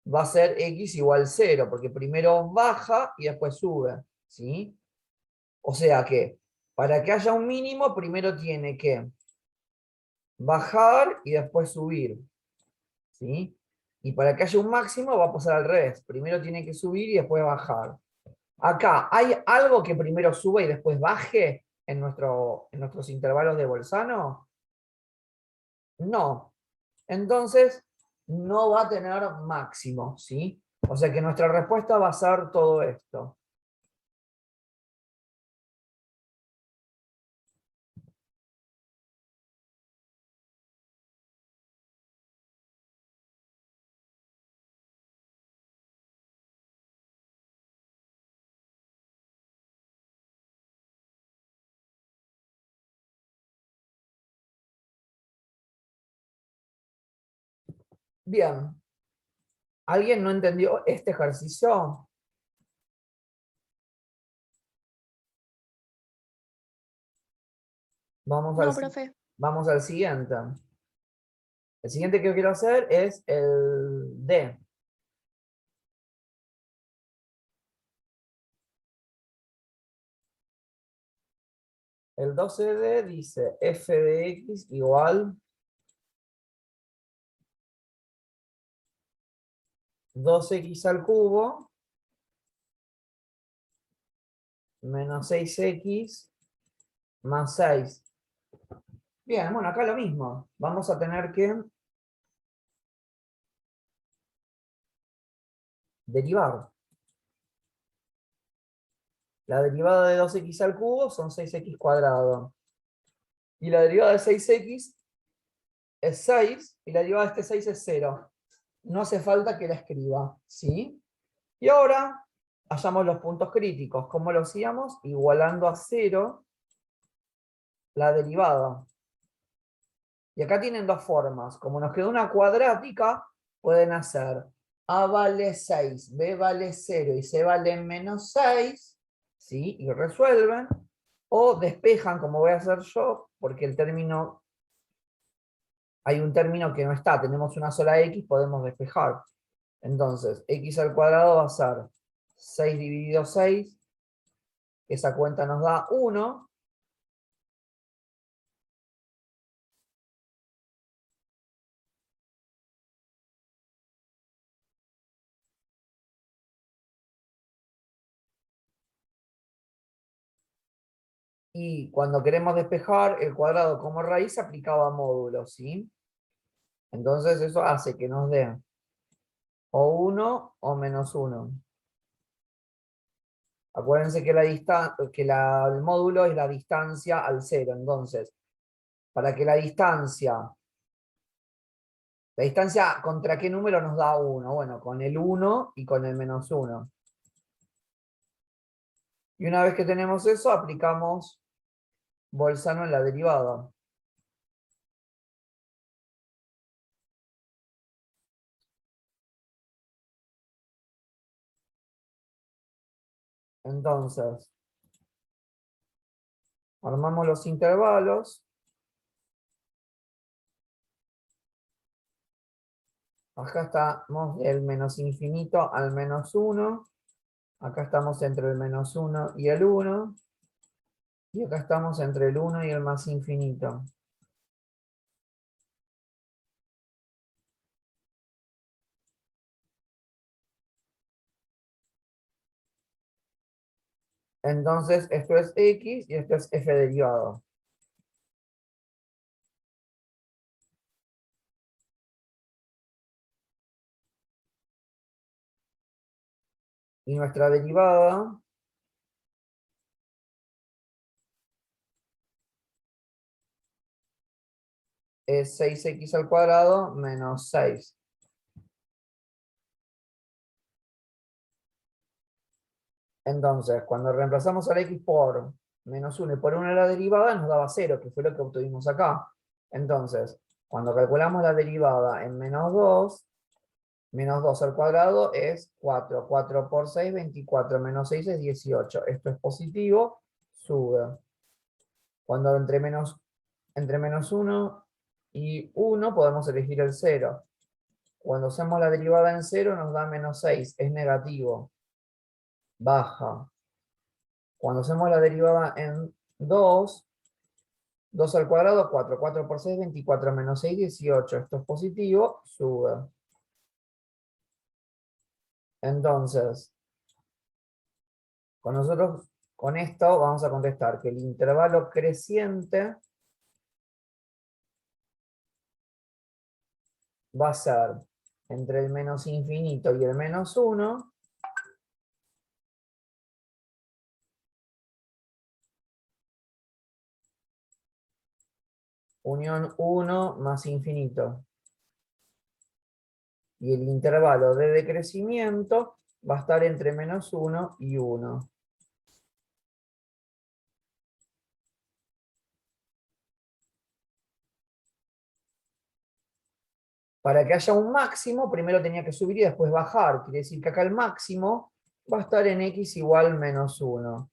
va a ser x igual 0, porque primero baja y después sube. ¿Sí? O sea que para que haya un mínimo, primero tiene que bajar y después subir. ¿Sí? Y para que haya un máximo va a pasar al revés. Primero tiene que subir y después bajar. Acá, ¿hay algo que primero suba y después baje en nuestros intervalos de Bolzano? No. Entonces, no va a tener máximo, ¿sí? O sea que nuestra respuesta va a ser todo esto. Bien. ¿Alguien no entendió este ejercicio? Vamos No, profe. vamos al siguiente. El siguiente que quiero hacer es el D. El 12D dice f de x igual 2x al cubo menos 6x más 6. Bien, bueno, acá lo mismo. Vamos a tener que derivar. La derivada de 2x al cubo son 6x cuadrado. Y la derivada de 6x es 6, y la derivada de este 6 es 0. No hace falta que la escriba, ¿sí? Y ahora, hallamos los puntos críticos. ¿Cómo lo hacíamos? Igualando a 0 la derivada. Y acá tienen dos formas. Como nos quedó una cuadrática, pueden hacer A vale 6, B vale 0 y C vale menos 6, ¿sí? Y resuelven. O despejan, como voy a hacer yo, porque el término, hay un término que no está, tenemos una sola x, podemos despejar. Entonces, x al cuadrado va a ser 6 dividido 6, esa cuenta nos da 1, y cuando queremos despejar el cuadrado como raíz, aplicaba módulo, ¿sí? Entonces eso hace que nos dé o 1 o menos 1. Acuérdense que, el módulo es la distancia al 0. Entonces, para que la distancia contra qué número nos da 1. Bueno, con el 1 y con el menos 1. Y una vez que tenemos eso, aplicamos Bolzano en la derivada. Entonces, armamos los intervalos. Acá estamos del menos infinito al menos 1. Acá estamos entre el menos 1 y el 1. Y acá estamos entre el 1 y el más infinito. Entonces, esto es x y esto es f derivado. Y nuestra derivada es 6x al cuadrado menos 6. Entonces, cuando reemplazamos a la x por menos 1 y por 1 la derivada, nos daba 0, que fue lo que obtuvimos acá. Entonces, cuando calculamos la derivada en menos 2 al cuadrado es 4. 4 por 6, 24. Menos 6 es 18. Esto es positivo, sube. Cuando entre menos 1 y 1 podemos elegir el 0. Cuando hacemos la derivada en 0 nos da menos 6, es negativo, baja. Cuando hacemos la derivada en 2, 2 al cuadrado, 4. 4 por 6, 24. Menos 6, 18. Esto es positivo, sube. Entonces, con esto vamos a contestar que el intervalo creciente va a ser entre el menos infinito y el menos 1, unión 1 más infinito. Y el intervalo de decrecimiento va a estar entre menos 1 y 1. Para que haya un máximo, primero tenía que subir y después bajar. Quiere decir que acá el máximo va a estar en x igual menos 1.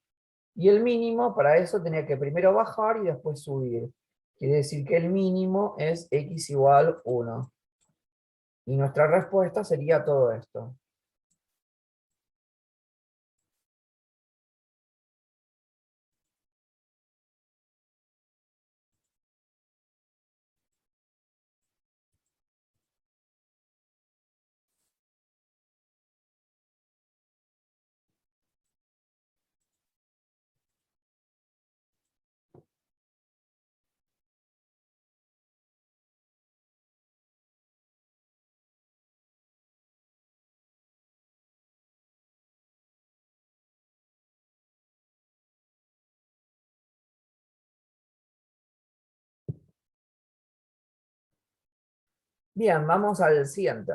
Y el mínimo, para eso tenía que primero bajar y después subir. Quiere decir que el mínimo es x igual 1. Y nuestra respuesta sería todo esto. Bien, vamos al siguiente.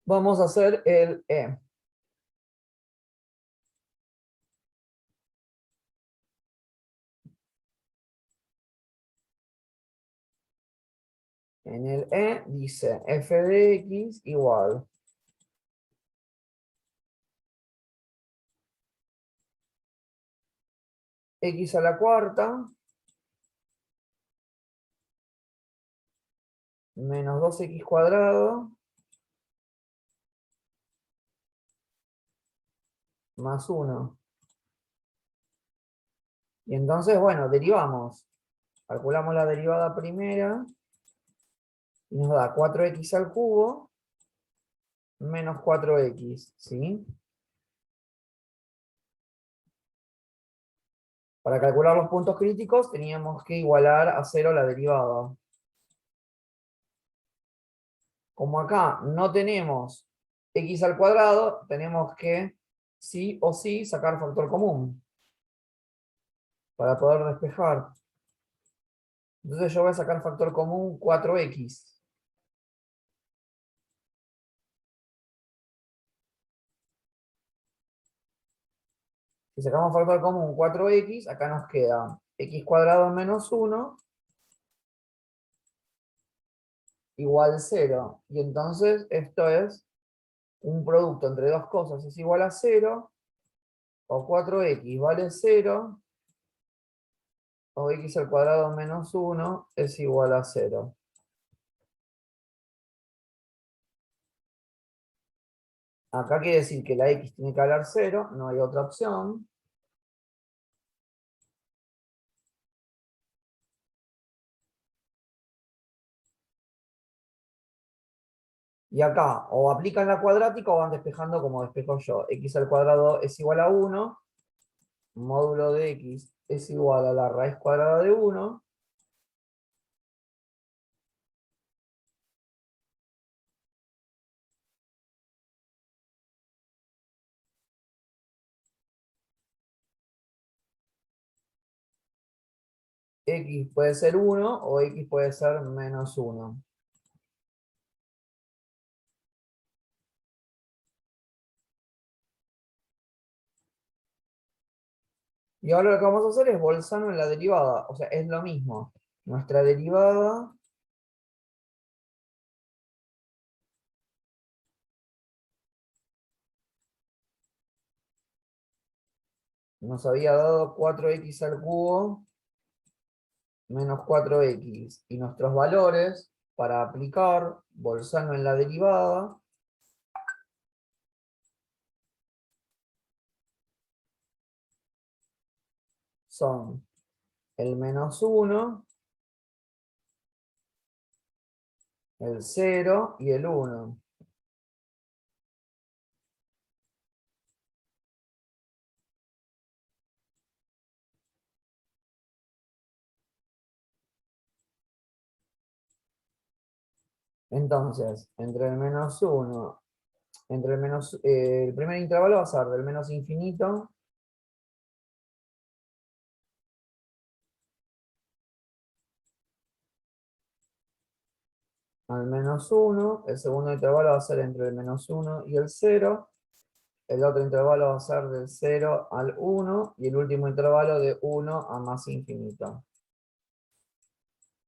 Vamos a hacer el E. En el E dice f de x igual x a la cuarta menos 2x cuadrado más 1. Y entonces, bueno, derivamos. Calculamos la derivada primera y nos da 4x al cubo menos 4x, ¿sí? Para calcular los puntos críticos teníamos que igualar a 0 la derivada. Como acá no tenemos x al cuadrado, tenemos que sí o sí sacar factor común para poder despejar. Entonces yo voy a sacar factor común 4x. Si sacamos factor común 4x, acá nos queda x cuadrado menos 1 igual 0. Y entonces esto es un producto entre dos cosas, es igual a 0, o 4x vale 0, o x al cuadrado menos 1 es igual a 0. Acá quiere decir que la x tiene que valer 0, no hay otra opción. Y acá o aplican la cuadrática o van despejando como despejo yo. X al cuadrado es igual a 1, módulo de x es igual a la raíz cuadrada de 1. X puede ser 1 o x puede ser menos 1. Y ahora lo que vamos a hacer es Bolzano en la derivada. O sea, es lo mismo. Nuestra derivada nos había dado 4x al cubo menos 4x. Y nuestros valores para aplicar Bolzano en la derivada son el menos 1, el 0 y el 1. Entonces, entre el menos 1, el primer intervalo va a ser del menos infinito al menos 1, el segundo intervalo va a ser entre el menos 1 y el 0, el otro intervalo va a ser del 0 al 1, y el último intervalo de 1 a más infinito.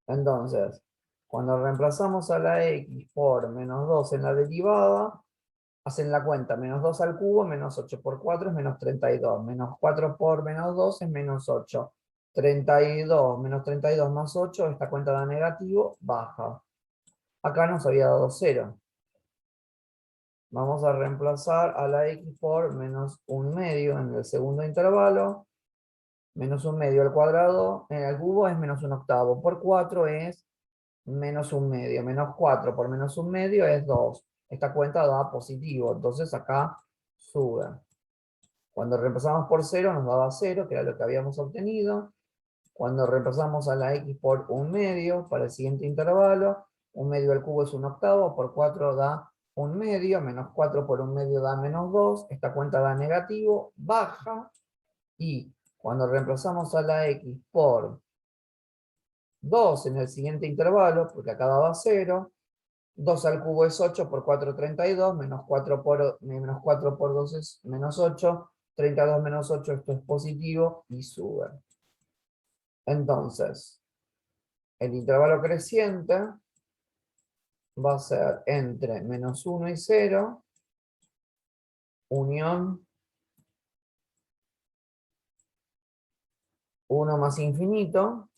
Entonces, cuando reemplazamos a la x por menos 2 en la derivada, hacen la cuenta, menos 2 al cubo, menos 8 por 4 es menos 32, menos 4 por menos 2 es menos 8. 32 menos 32 más 8, esta cuenta da negativo, baja. Acá nos había dado 0. Vamos a reemplazar a la x por menos 1/2 en el segundo intervalo. Menos 1/2 al cuadrado, al cubo es menos 1/8. Por 4 es menos 1/2. Menos 4 por menos 1/2 es 2. Esta cuenta da positivo, entonces acá sube. Cuando reemplazamos por 0 nos daba 0, que era lo que habíamos obtenido. Cuando reemplazamos a la x por 1/2 para el siguiente intervalo, 1/2 al cubo es 1/8, por 4 da 1/2, menos 4 por 1/2 da menos 2, esta cuenta da negativo, baja, y cuando reemplazamos a la x por 2 en el siguiente intervalo, porque acá daba 0, 2 al cubo es 8, por 4 32, menos 4 por 2 es menos 8, 32 menos 8, esto es positivo y sube. Entonces, el intervalo creciente va a ser entre menos 1 y 0, unión 1 más infinito,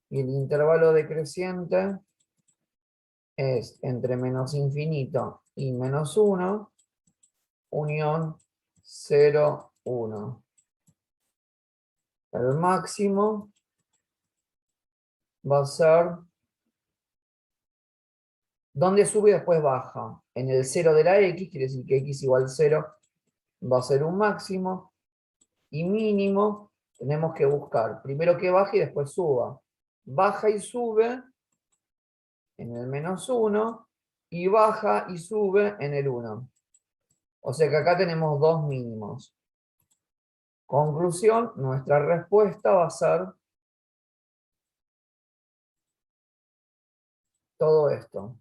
y el intervalo decreciente es entre menos infinito y menos 1, unión 0, 1. El máximo va a ser, donde sube y después baja. En el 0 de la x, quiere decir que x igual 0 va a ser un máximo. Y mínimo, tenemos que buscar primero que baje y después suba. Baja y sube en el menos 1 y baja y sube en el 1. O sea que acá tenemos dos mínimos. Conclusión, nuestra respuesta va a ser todo esto.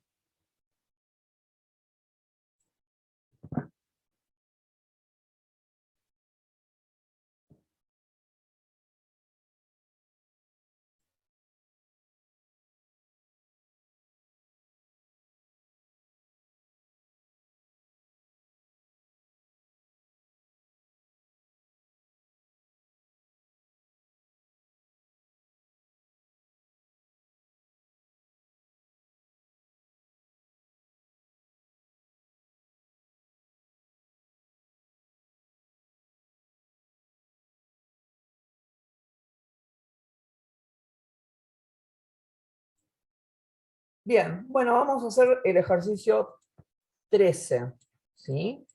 Bien, bueno, vamos a hacer el ejercicio 13, ¿sí?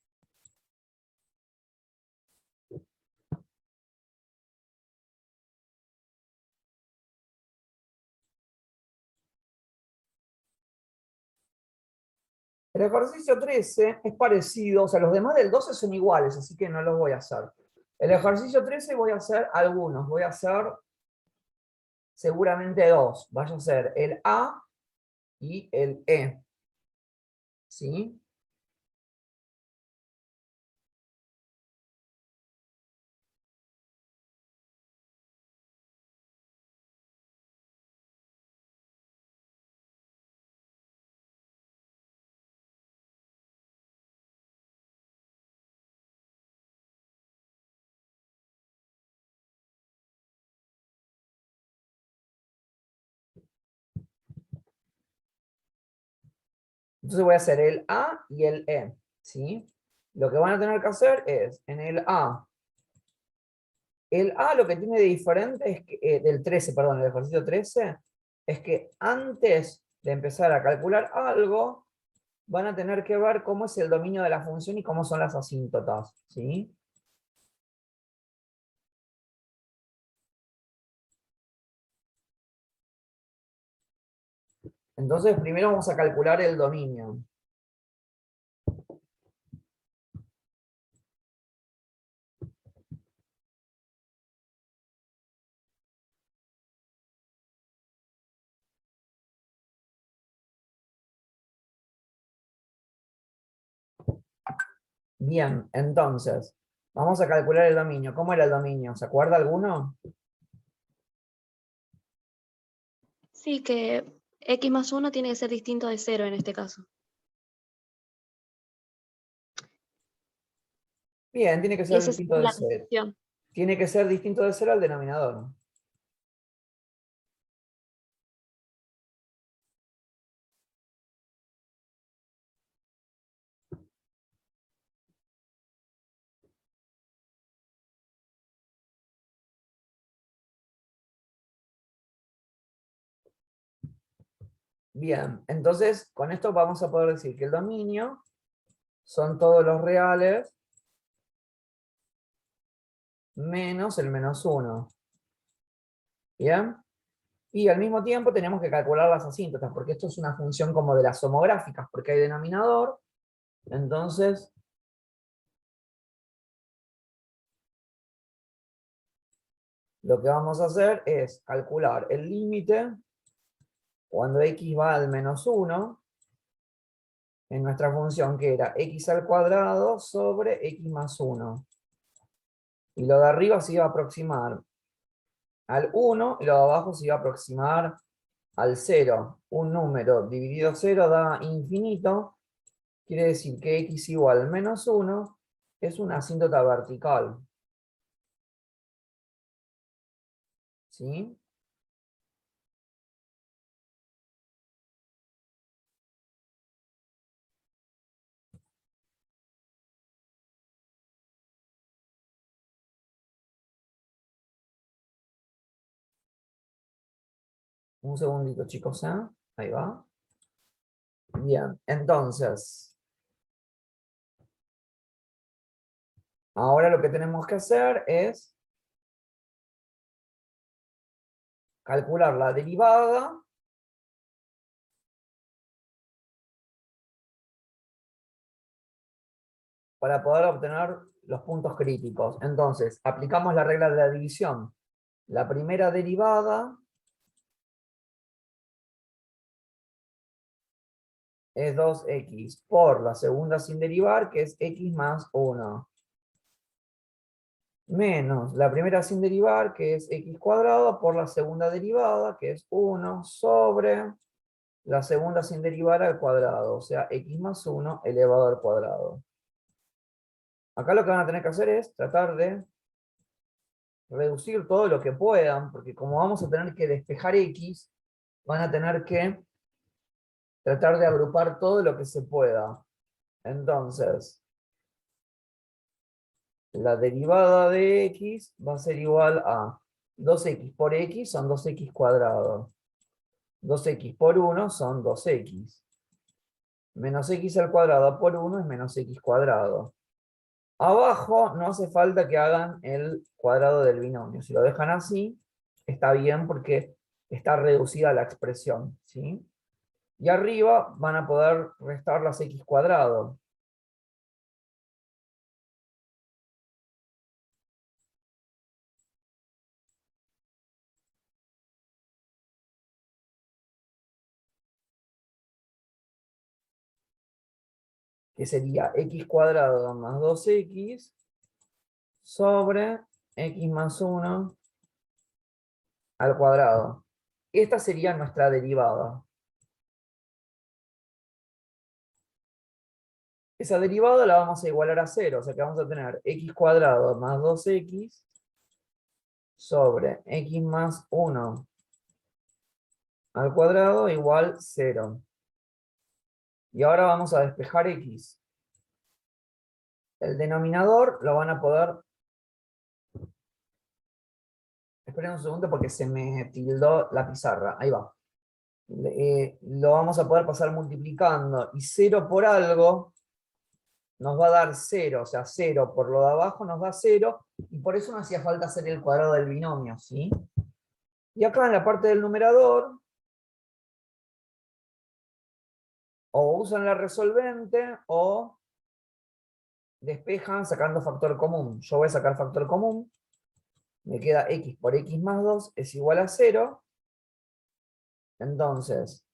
El ejercicio 13 es parecido, o sea, los demás del 12 son iguales, así que no los voy a hacer. El ejercicio 13 voy a hacer algunos, voy a hacer seguramente dos. Vaya a ser el A y el E, ¿sí? Entonces voy a hacer el A y el E, ¿sí? Lo que van a tener que hacer es, en el A lo que tiene de diferente es que, del 13, perdón, el ejercicio 13, es que antes de empezar a calcular algo, van a tener que ver cómo es el dominio de la función y cómo son las asíntotas, ¿sí? Entonces, primero vamos a calcular el dominio. Bien, entonces, vamos a calcular el dominio. ¿Cómo era el dominio? ¿Se acuerda alguno? Sí, que x más 1 tiene que ser distinto de 0 en este caso. Bien, tiene que Y ser esa es distinto de la cero. restricción. Tiene que ser distinto de cero al denominador. Bien, entonces con esto vamos a poder decir que el dominio son todos los reales menos el menos 1. ¿Bien? Y al mismo tiempo tenemos que calcular las asíntotas, porque esto es una función como de las homográficas, porque hay denominador. Entonces, lo que vamos a hacer es calcular el límite cuando x va al menos 1, en nuestra función que era x al cuadrado sobre x más 1. Y lo de arriba se iba a aproximar al 1 y lo de abajo se iba a aproximar al 0. Un número dividido 0 da infinito, quiere decir que x igual a menos 1 es una asíntota vertical. ¿Sí? Un segundito, chicos, ¿eh? Ahí va. Bien, entonces, ahora lo que tenemos que hacer es calcular la derivada para poder obtener los puntos críticos. Entonces, aplicamos la regla de la división. La primera derivada es 2x por la segunda sin derivar, que es x más 1. Menos la primera sin derivar, que es x cuadrado, por la segunda derivada, que es 1, sobre la segunda sin derivar al cuadrado, o sea, x más 1 elevado al cuadrado. Acá lo que van a tener que hacer es tratar de reducir todo lo que puedan, porque como vamos a tener que despejar x, van a tener que tratar de agrupar todo lo que se pueda. Entonces, la derivada de x va a ser igual a 2x por x son 2x cuadrado. 2x por 1 son 2x. Menos x al cuadrado por 1 es menos x cuadrado. Abajo no hace falta que hagan el cuadrado del binomio. Si lo dejan así, está bien porque está reducida la expresión, ¿sí? Y arriba van a poder restar las x cuadrado. Que sería x cuadrado más 2x sobre x más 1 al cuadrado. Esta sería nuestra derivada. Esa derivada la vamos a igualar a 0, o sea que vamos a tener x cuadrado más 2x sobre x más 1 al cuadrado igual 0. Y ahora vamos a despejar x. El denominador lo van a poder... Esperen un segundo porque se me tildó la pizarra. Ahí va. Lo vamos a poder pasar multiplicando. Y 0 por algo nos va a dar 0. O sea, 0 por lo de abajo nos da 0. Y por eso no hacía falta hacer el cuadrado del binomio, ¿sí? Y acá en la parte del numerador, o usan la resolvente, o despejan sacando factor común. Yo voy a sacar factor común. Me queda x por x más 2 es igual a 0. Entonces,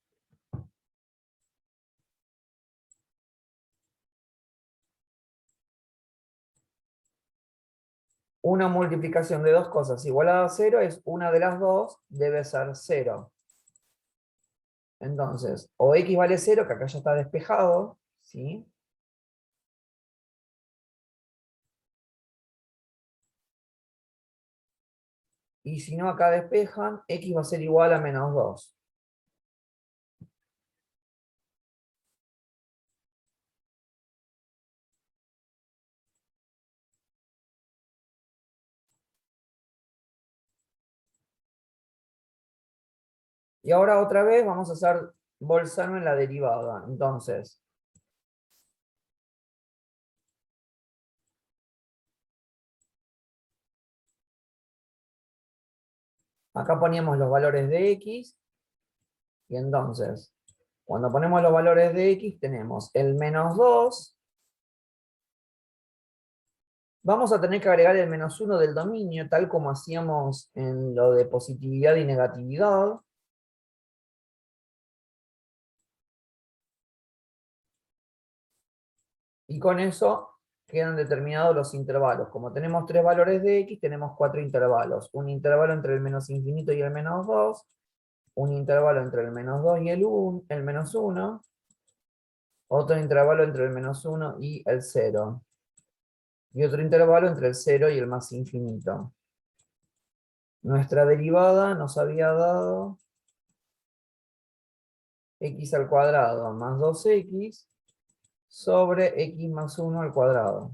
una multiplicación de dos cosas igualada a 0 es una de las dos, debe ser 0. Entonces, o x vale 0, que acá ya está despejado, ¿sí? Y si no acá despejan, x va a ser igual a menos 2. Y ahora otra vez vamos a hacer Bolzano en la derivada. Entonces, acá poníamos los valores de x, y entonces, cuando ponemos los valores de x, tenemos el menos 2. Vamos a tener que agregar el menos 1 del dominio, tal como hacíamos en lo de positividad y negatividad. Y con eso quedan determinados los intervalos. Como tenemos tres valores de x, tenemos cuatro intervalos. Un intervalo entre el menos infinito y el menos 2. Un intervalo entre el menos 2 y el menos 1. Otro intervalo entre el menos 1 y el 0. Y otro intervalo entre el 0 y el más infinito. Nuestra derivada nos había dado x al cuadrado más 2x sobre x más 1 al cuadrado.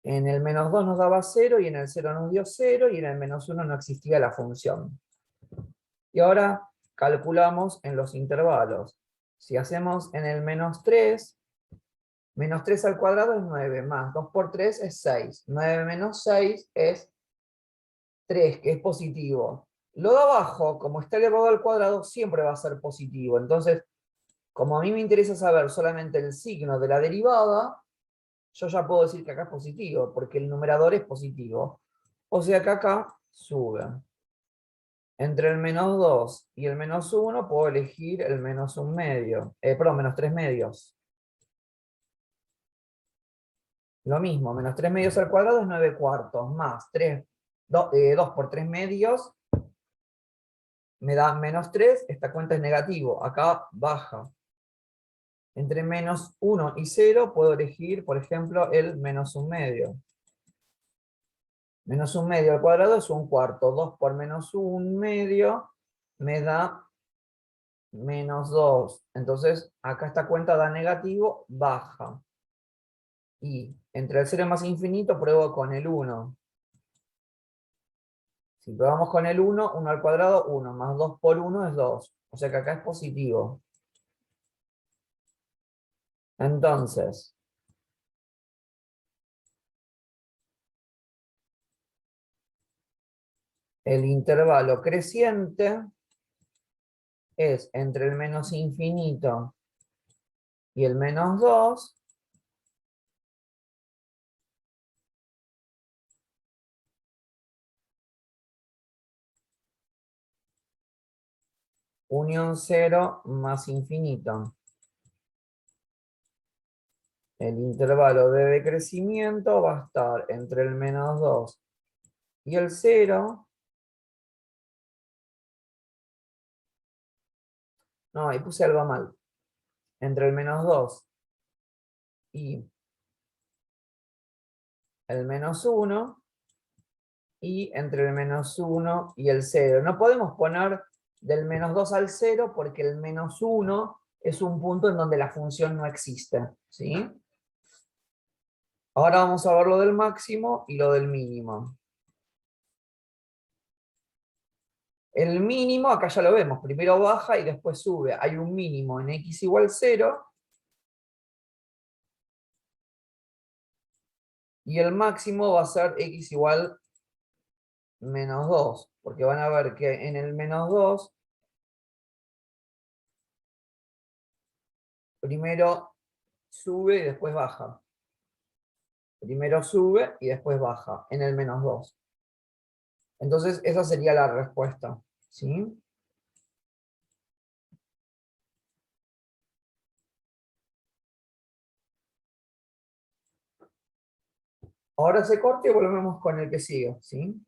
En el menos 2 nos daba 0, y en el 0 nos dio 0, y en el menos 1 no existía la función. Y ahora calculamos en los intervalos. Si hacemos en el menos 3 al cuadrado es 9, más 2 por 3 es 6. 9 menos 6 es 3, que es positivo. Lo de abajo, como está elevado al cuadrado, siempre va a ser positivo. Entonces, como a mí me interesa saber solamente el signo de la derivada, yo ya puedo decir que acá es positivo, porque el numerador es positivo. O sea que acá sube. Entre el menos 2 y el menos 1 puedo elegir el menos 1 medio. Perdón, menos 3 medios. Lo mismo, menos 3 medios al cuadrado es 9 cuartos, más 2 por 3 medios me da menos 3, esta cuenta es negativo, acá baja. Entre menos 1 y 0 puedo elegir, por ejemplo, el menos 1 medio. Menos 1 medio al cuadrado es 1 cuarto. 2 por menos 1 medio me da menos 2. Entonces, acá esta cuenta da negativo, baja. Y entre el 0 y más infinito pruebo con el 1. Si probamos con el 1, 1 al cuadrado, 1, más 2 por 1 es 2. O sea que acá es positivo. Entonces, el intervalo creciente es entre el menos infinito y el menos 2, unión 0 más infinito. El intervalo de decrecimiento va a estar entre el menos 2 y el 0. No, ahí puse algo mal. Entre el menos 2 y el menos 1. Y entre el menos 1 y el 0. No podemos poner del menos 2 al 0 porque el menos 1 es un punto en donde la función no existe. ¿Sí? Ahora vamos a ver lo del máximo y lo del mínimo. El mínimo, acá ya lo vemos, primero baja y después sube. Hay un mínimo en x igual 0. Y el máximo va a ser x igual menos 2. Porque van a ver que en el menos 2, primero sube y después baja. Primero sube y después baja en el menos 2. Entonces, esa sería la respuesta. ¿Sí? Ahora se corta y volvemos con el que sigue. ¿Sí?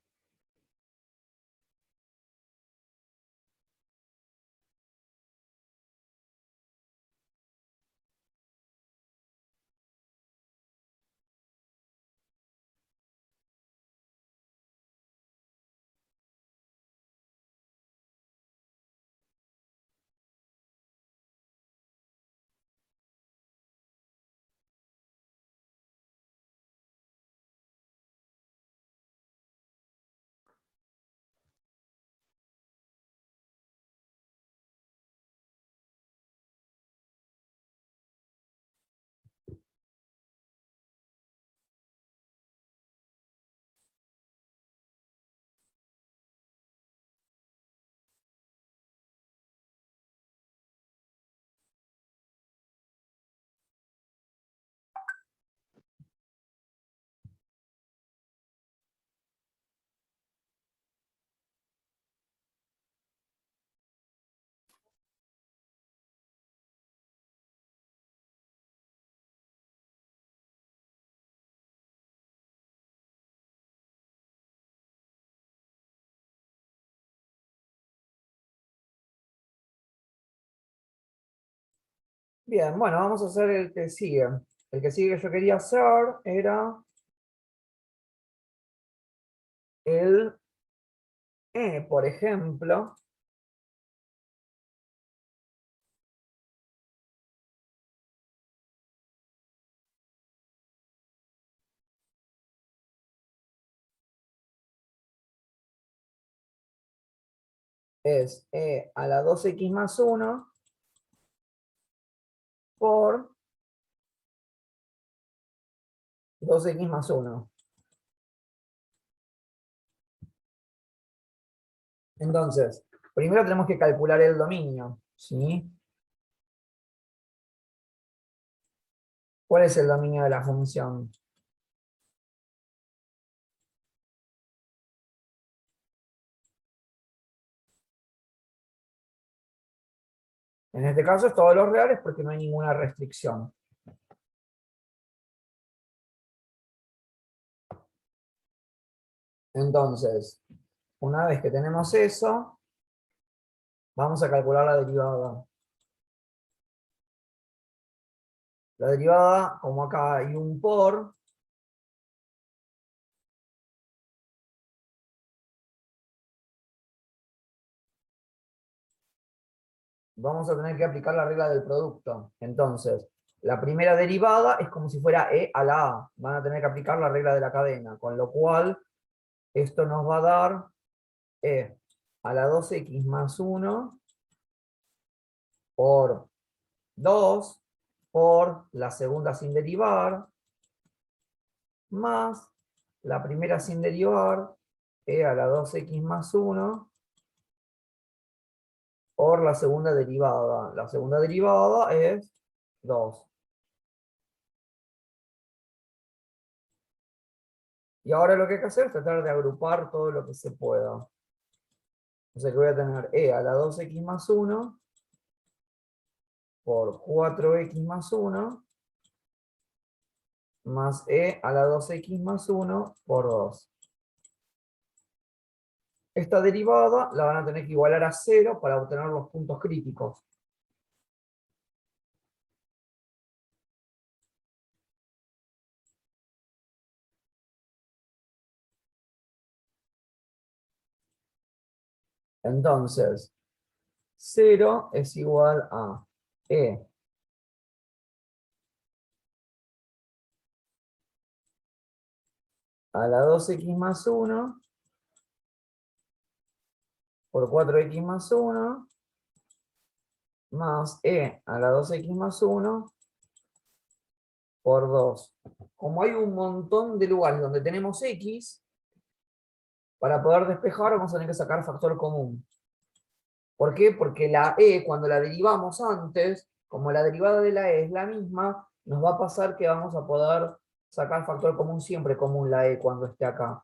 Bien, bueno, vamos a hacer el que sigue. El que sigue que yo quería hacer era el por ejemplo, es a la 2x más 1 por 2x más 1. Entonces, primero tenemos que calcular el dominio. ¿Sí? ¿Cuál es el dominio de la función? En este caso es todos los reales porque no hay ninguna restricción. Entonces, una vez que tenemos eso, vamos a calcular la derivada. La derivada, como acá hay un por, vamos a tener que aplicar la regla del producto. Entonces, la primera derivada es como si fuera e a la a. Van a tener que aplicar la regla de la cadena, con lo cual esto nos va a dar e a la 2x más 1 por 2 por la segunda sin derivar, más la primera sin derivar, e a la 2x más 1 por la segunda derivada. La segunda derivada es 2. Y ahora lo que hay que hacer es tratar de agrupar todo lo que se pueda. O sea que voy a tener e a la 2x más 1 por 4x más 1 más e a la 2x más 1 por 2. Esta derivada la van a tener que igualar a 0 para obtener los puntos críticos. Entonces, 0 es igual a e a la 2x más 1 por 4x más 1 más e a la 2x más 1 por 2. Como hay un montón de lugares donde tenemos x, para poder despejar vamos a tener que sacar factor común. ¿Por qué? Porque la e, cuando la derivamos antes, como la derivada de la e es la misma, nos va a pasar que vamos a poder sacar factor común siempre común la e cuando esté acá.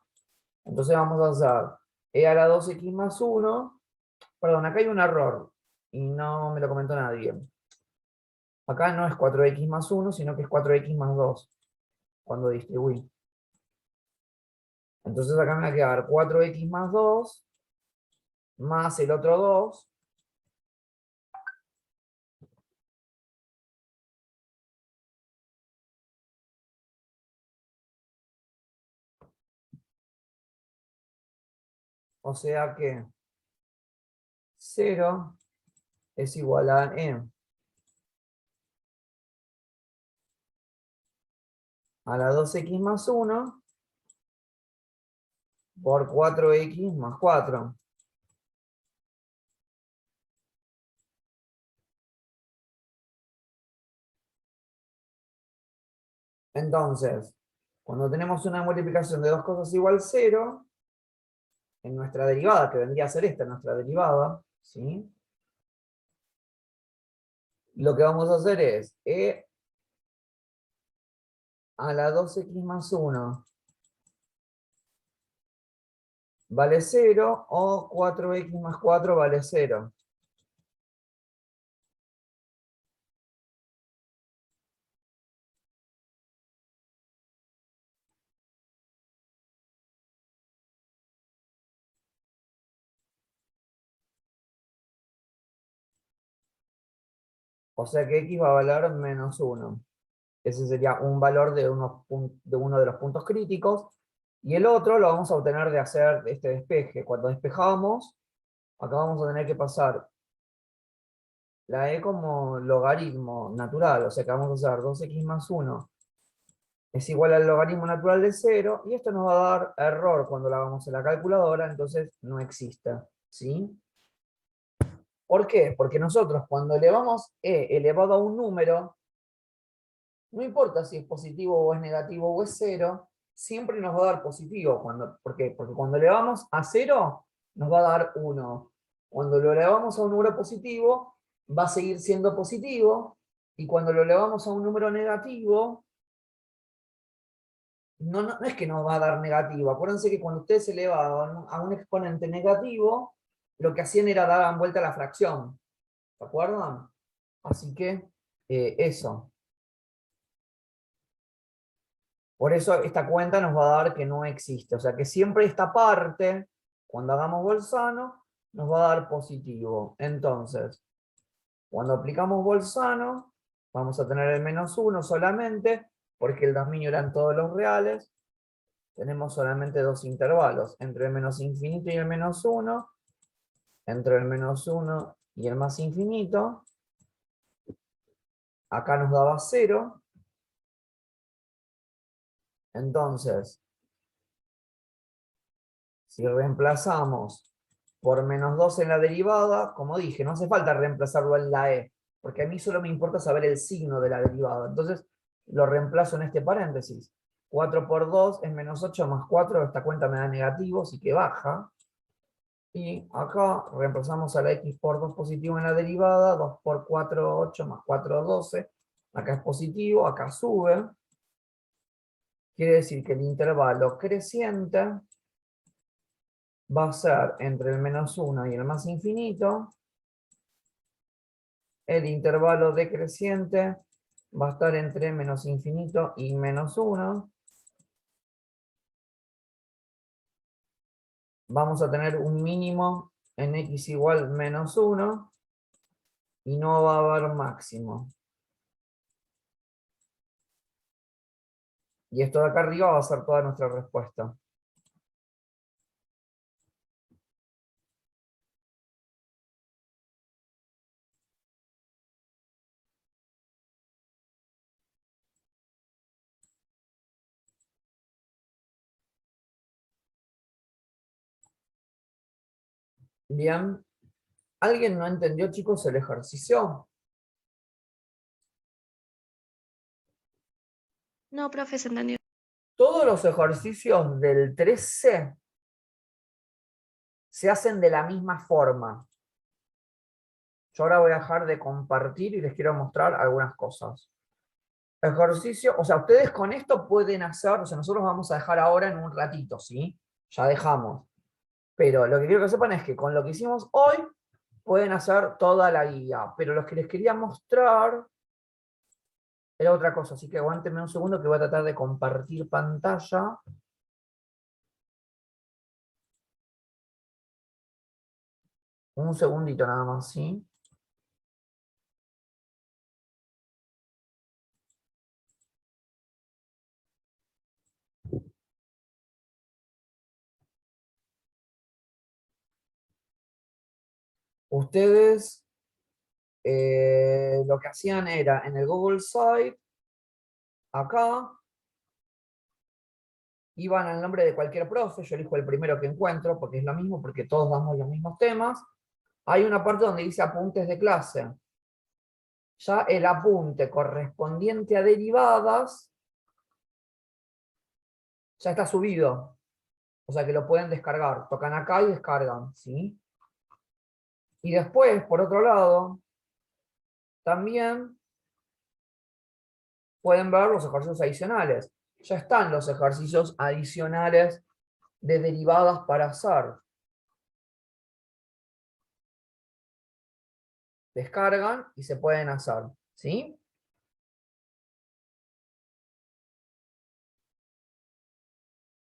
Entonces vamos a hacer e a la 2x más 1. Perdón, acá hay un error, y no me lo comentó nadie. Acá no es 4x más 1, sino que es 4x más 2, cuando distribuí. Entonces acá me va a quedar 4x más 2, más el otro 2, o sea que 0 es igual a e a la 2x más 1 por 4x más 4. Entonces, cuando tenemos una multiplicación de dos cosas igual a 0, en nuestra derivada, que vendría a ser esta, nuestra derivada, ¿sí? Lo que vamos a hacer es e a la 2x más 1 vale 0 o 4x más 4 vale 0. O sea que x va a valer menos 1. Ese sería un valor de uno de los puntos críticos. Y el otro lo vamos a obtener de hacer este despeje. Cuando despejamos, acá vamos a tener que pasar la e como logaritmo natural. O sea que vamos a hacer 2x más 1 es igual al logaritmo natural de 0. Y esto nos va a dar error cuando lo hagamos en la calculadora. Entonces no existe. ¿Sí? ¿Por qué? Porque nosotros cuando elevamos e elevado a un número, no importa si es positivo o es negativo o es 0, siempre nos va a dar positivo. ¿Por qué? Porque cuando elevamos a 0, nos va a dar 1. Cuando lo elevamos a un número positivo, va a seguir siendo positivo. Y cuando lo elevamos a un número negativo, no es que nos va a dar negativo. Acuérdense que cuando ustedes elevaban a un exponente negativo, lo que hacían era dar vuelta a la fracción. ¿Se acuerdan? Así que eso. Por eso esta cuenta nos va a dar que no existe. O sea que siempre esta parte, cuando hagamos Bolzano, nos va a dar positivo. Entonces, cuando aplicamos Bolzano, vamos a tener el menos 1 solamente, porque el dominio eran todos los reales. Tenemos solamente dos intervalos, entre el menos infinito y el menos 1, entre el menos 1 y el más infinito. Acá nos daba 0. Entonces, si reemplazamos por menos 2 en la derivada, como dije, no hace falta reemplazarlo en la e, porque a mí solo me importa saber el signo de la derivada. Entonces, lo reemplazo en este paréntesis. 4 por 2 es menos 8 más 4, esta cuenta me da negativo, así que baja. Y acá reemplazamos a la x por 2 positivo en la derivada, 2 por 4, 8 más 4, 12. Acá es positivo, acá sube. Quiere decir que el intervalo creciente va a ser entre el menos 1 y el más infinito. El intervalo decreciente va a estar entre menos infinito y menos 1. Vamos a tener un mínimo en x igual menos 1 y no va a haber máximo. Y esto de acá arriba va a ser toda nuestra respuesta. Bien. ¿Alguien no entendió, chicos, el ejercicio? No, profe, se entendió. Todos los ejercicios del 13 se hacen de la misma forma. Yo ahora voy a dejar de compartir y les quiero mostrar algunas cosas. Ejercicio, o sea, ustedes con esto pueden hacer, o sea, nosotros vamos a dejar ahora en un ratito, ¿sí? Ya dejamos. Pero lo que quiero que sepan es que con lo que hicimos hoy, pueden hacer toda la guía. Pero lo que les quería mostrar era otra cosa, así que aguántenme un segundo que voy a tratar de compartir pantalla. Un segundito nada más, ¿sí? Ustedes lo que hacían era en el Google Site, acá, iban al nombre de cualquier profe, yo elijo el primero que encuentro, porque es lo mismo, porque todos damos los mismos temas. Hay una parte donde dice apuntes de clase. Ya el apunte correspondiente a derivadas ya está subido. O sea que lo pueden descargar. Tocan acá y descargan, ¿sí? Y después, por otro lado, también pueden ver los ejercicios adicionales. Ya están los ejercicios adicionales de derivadas para hacer. Descargan y se pueden hacer, ¿sí?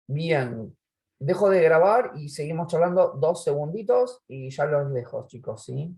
Bien, dejo de grabar y seguimos charlando 2 segunditos y ya los dejo, chicos, ¿sí?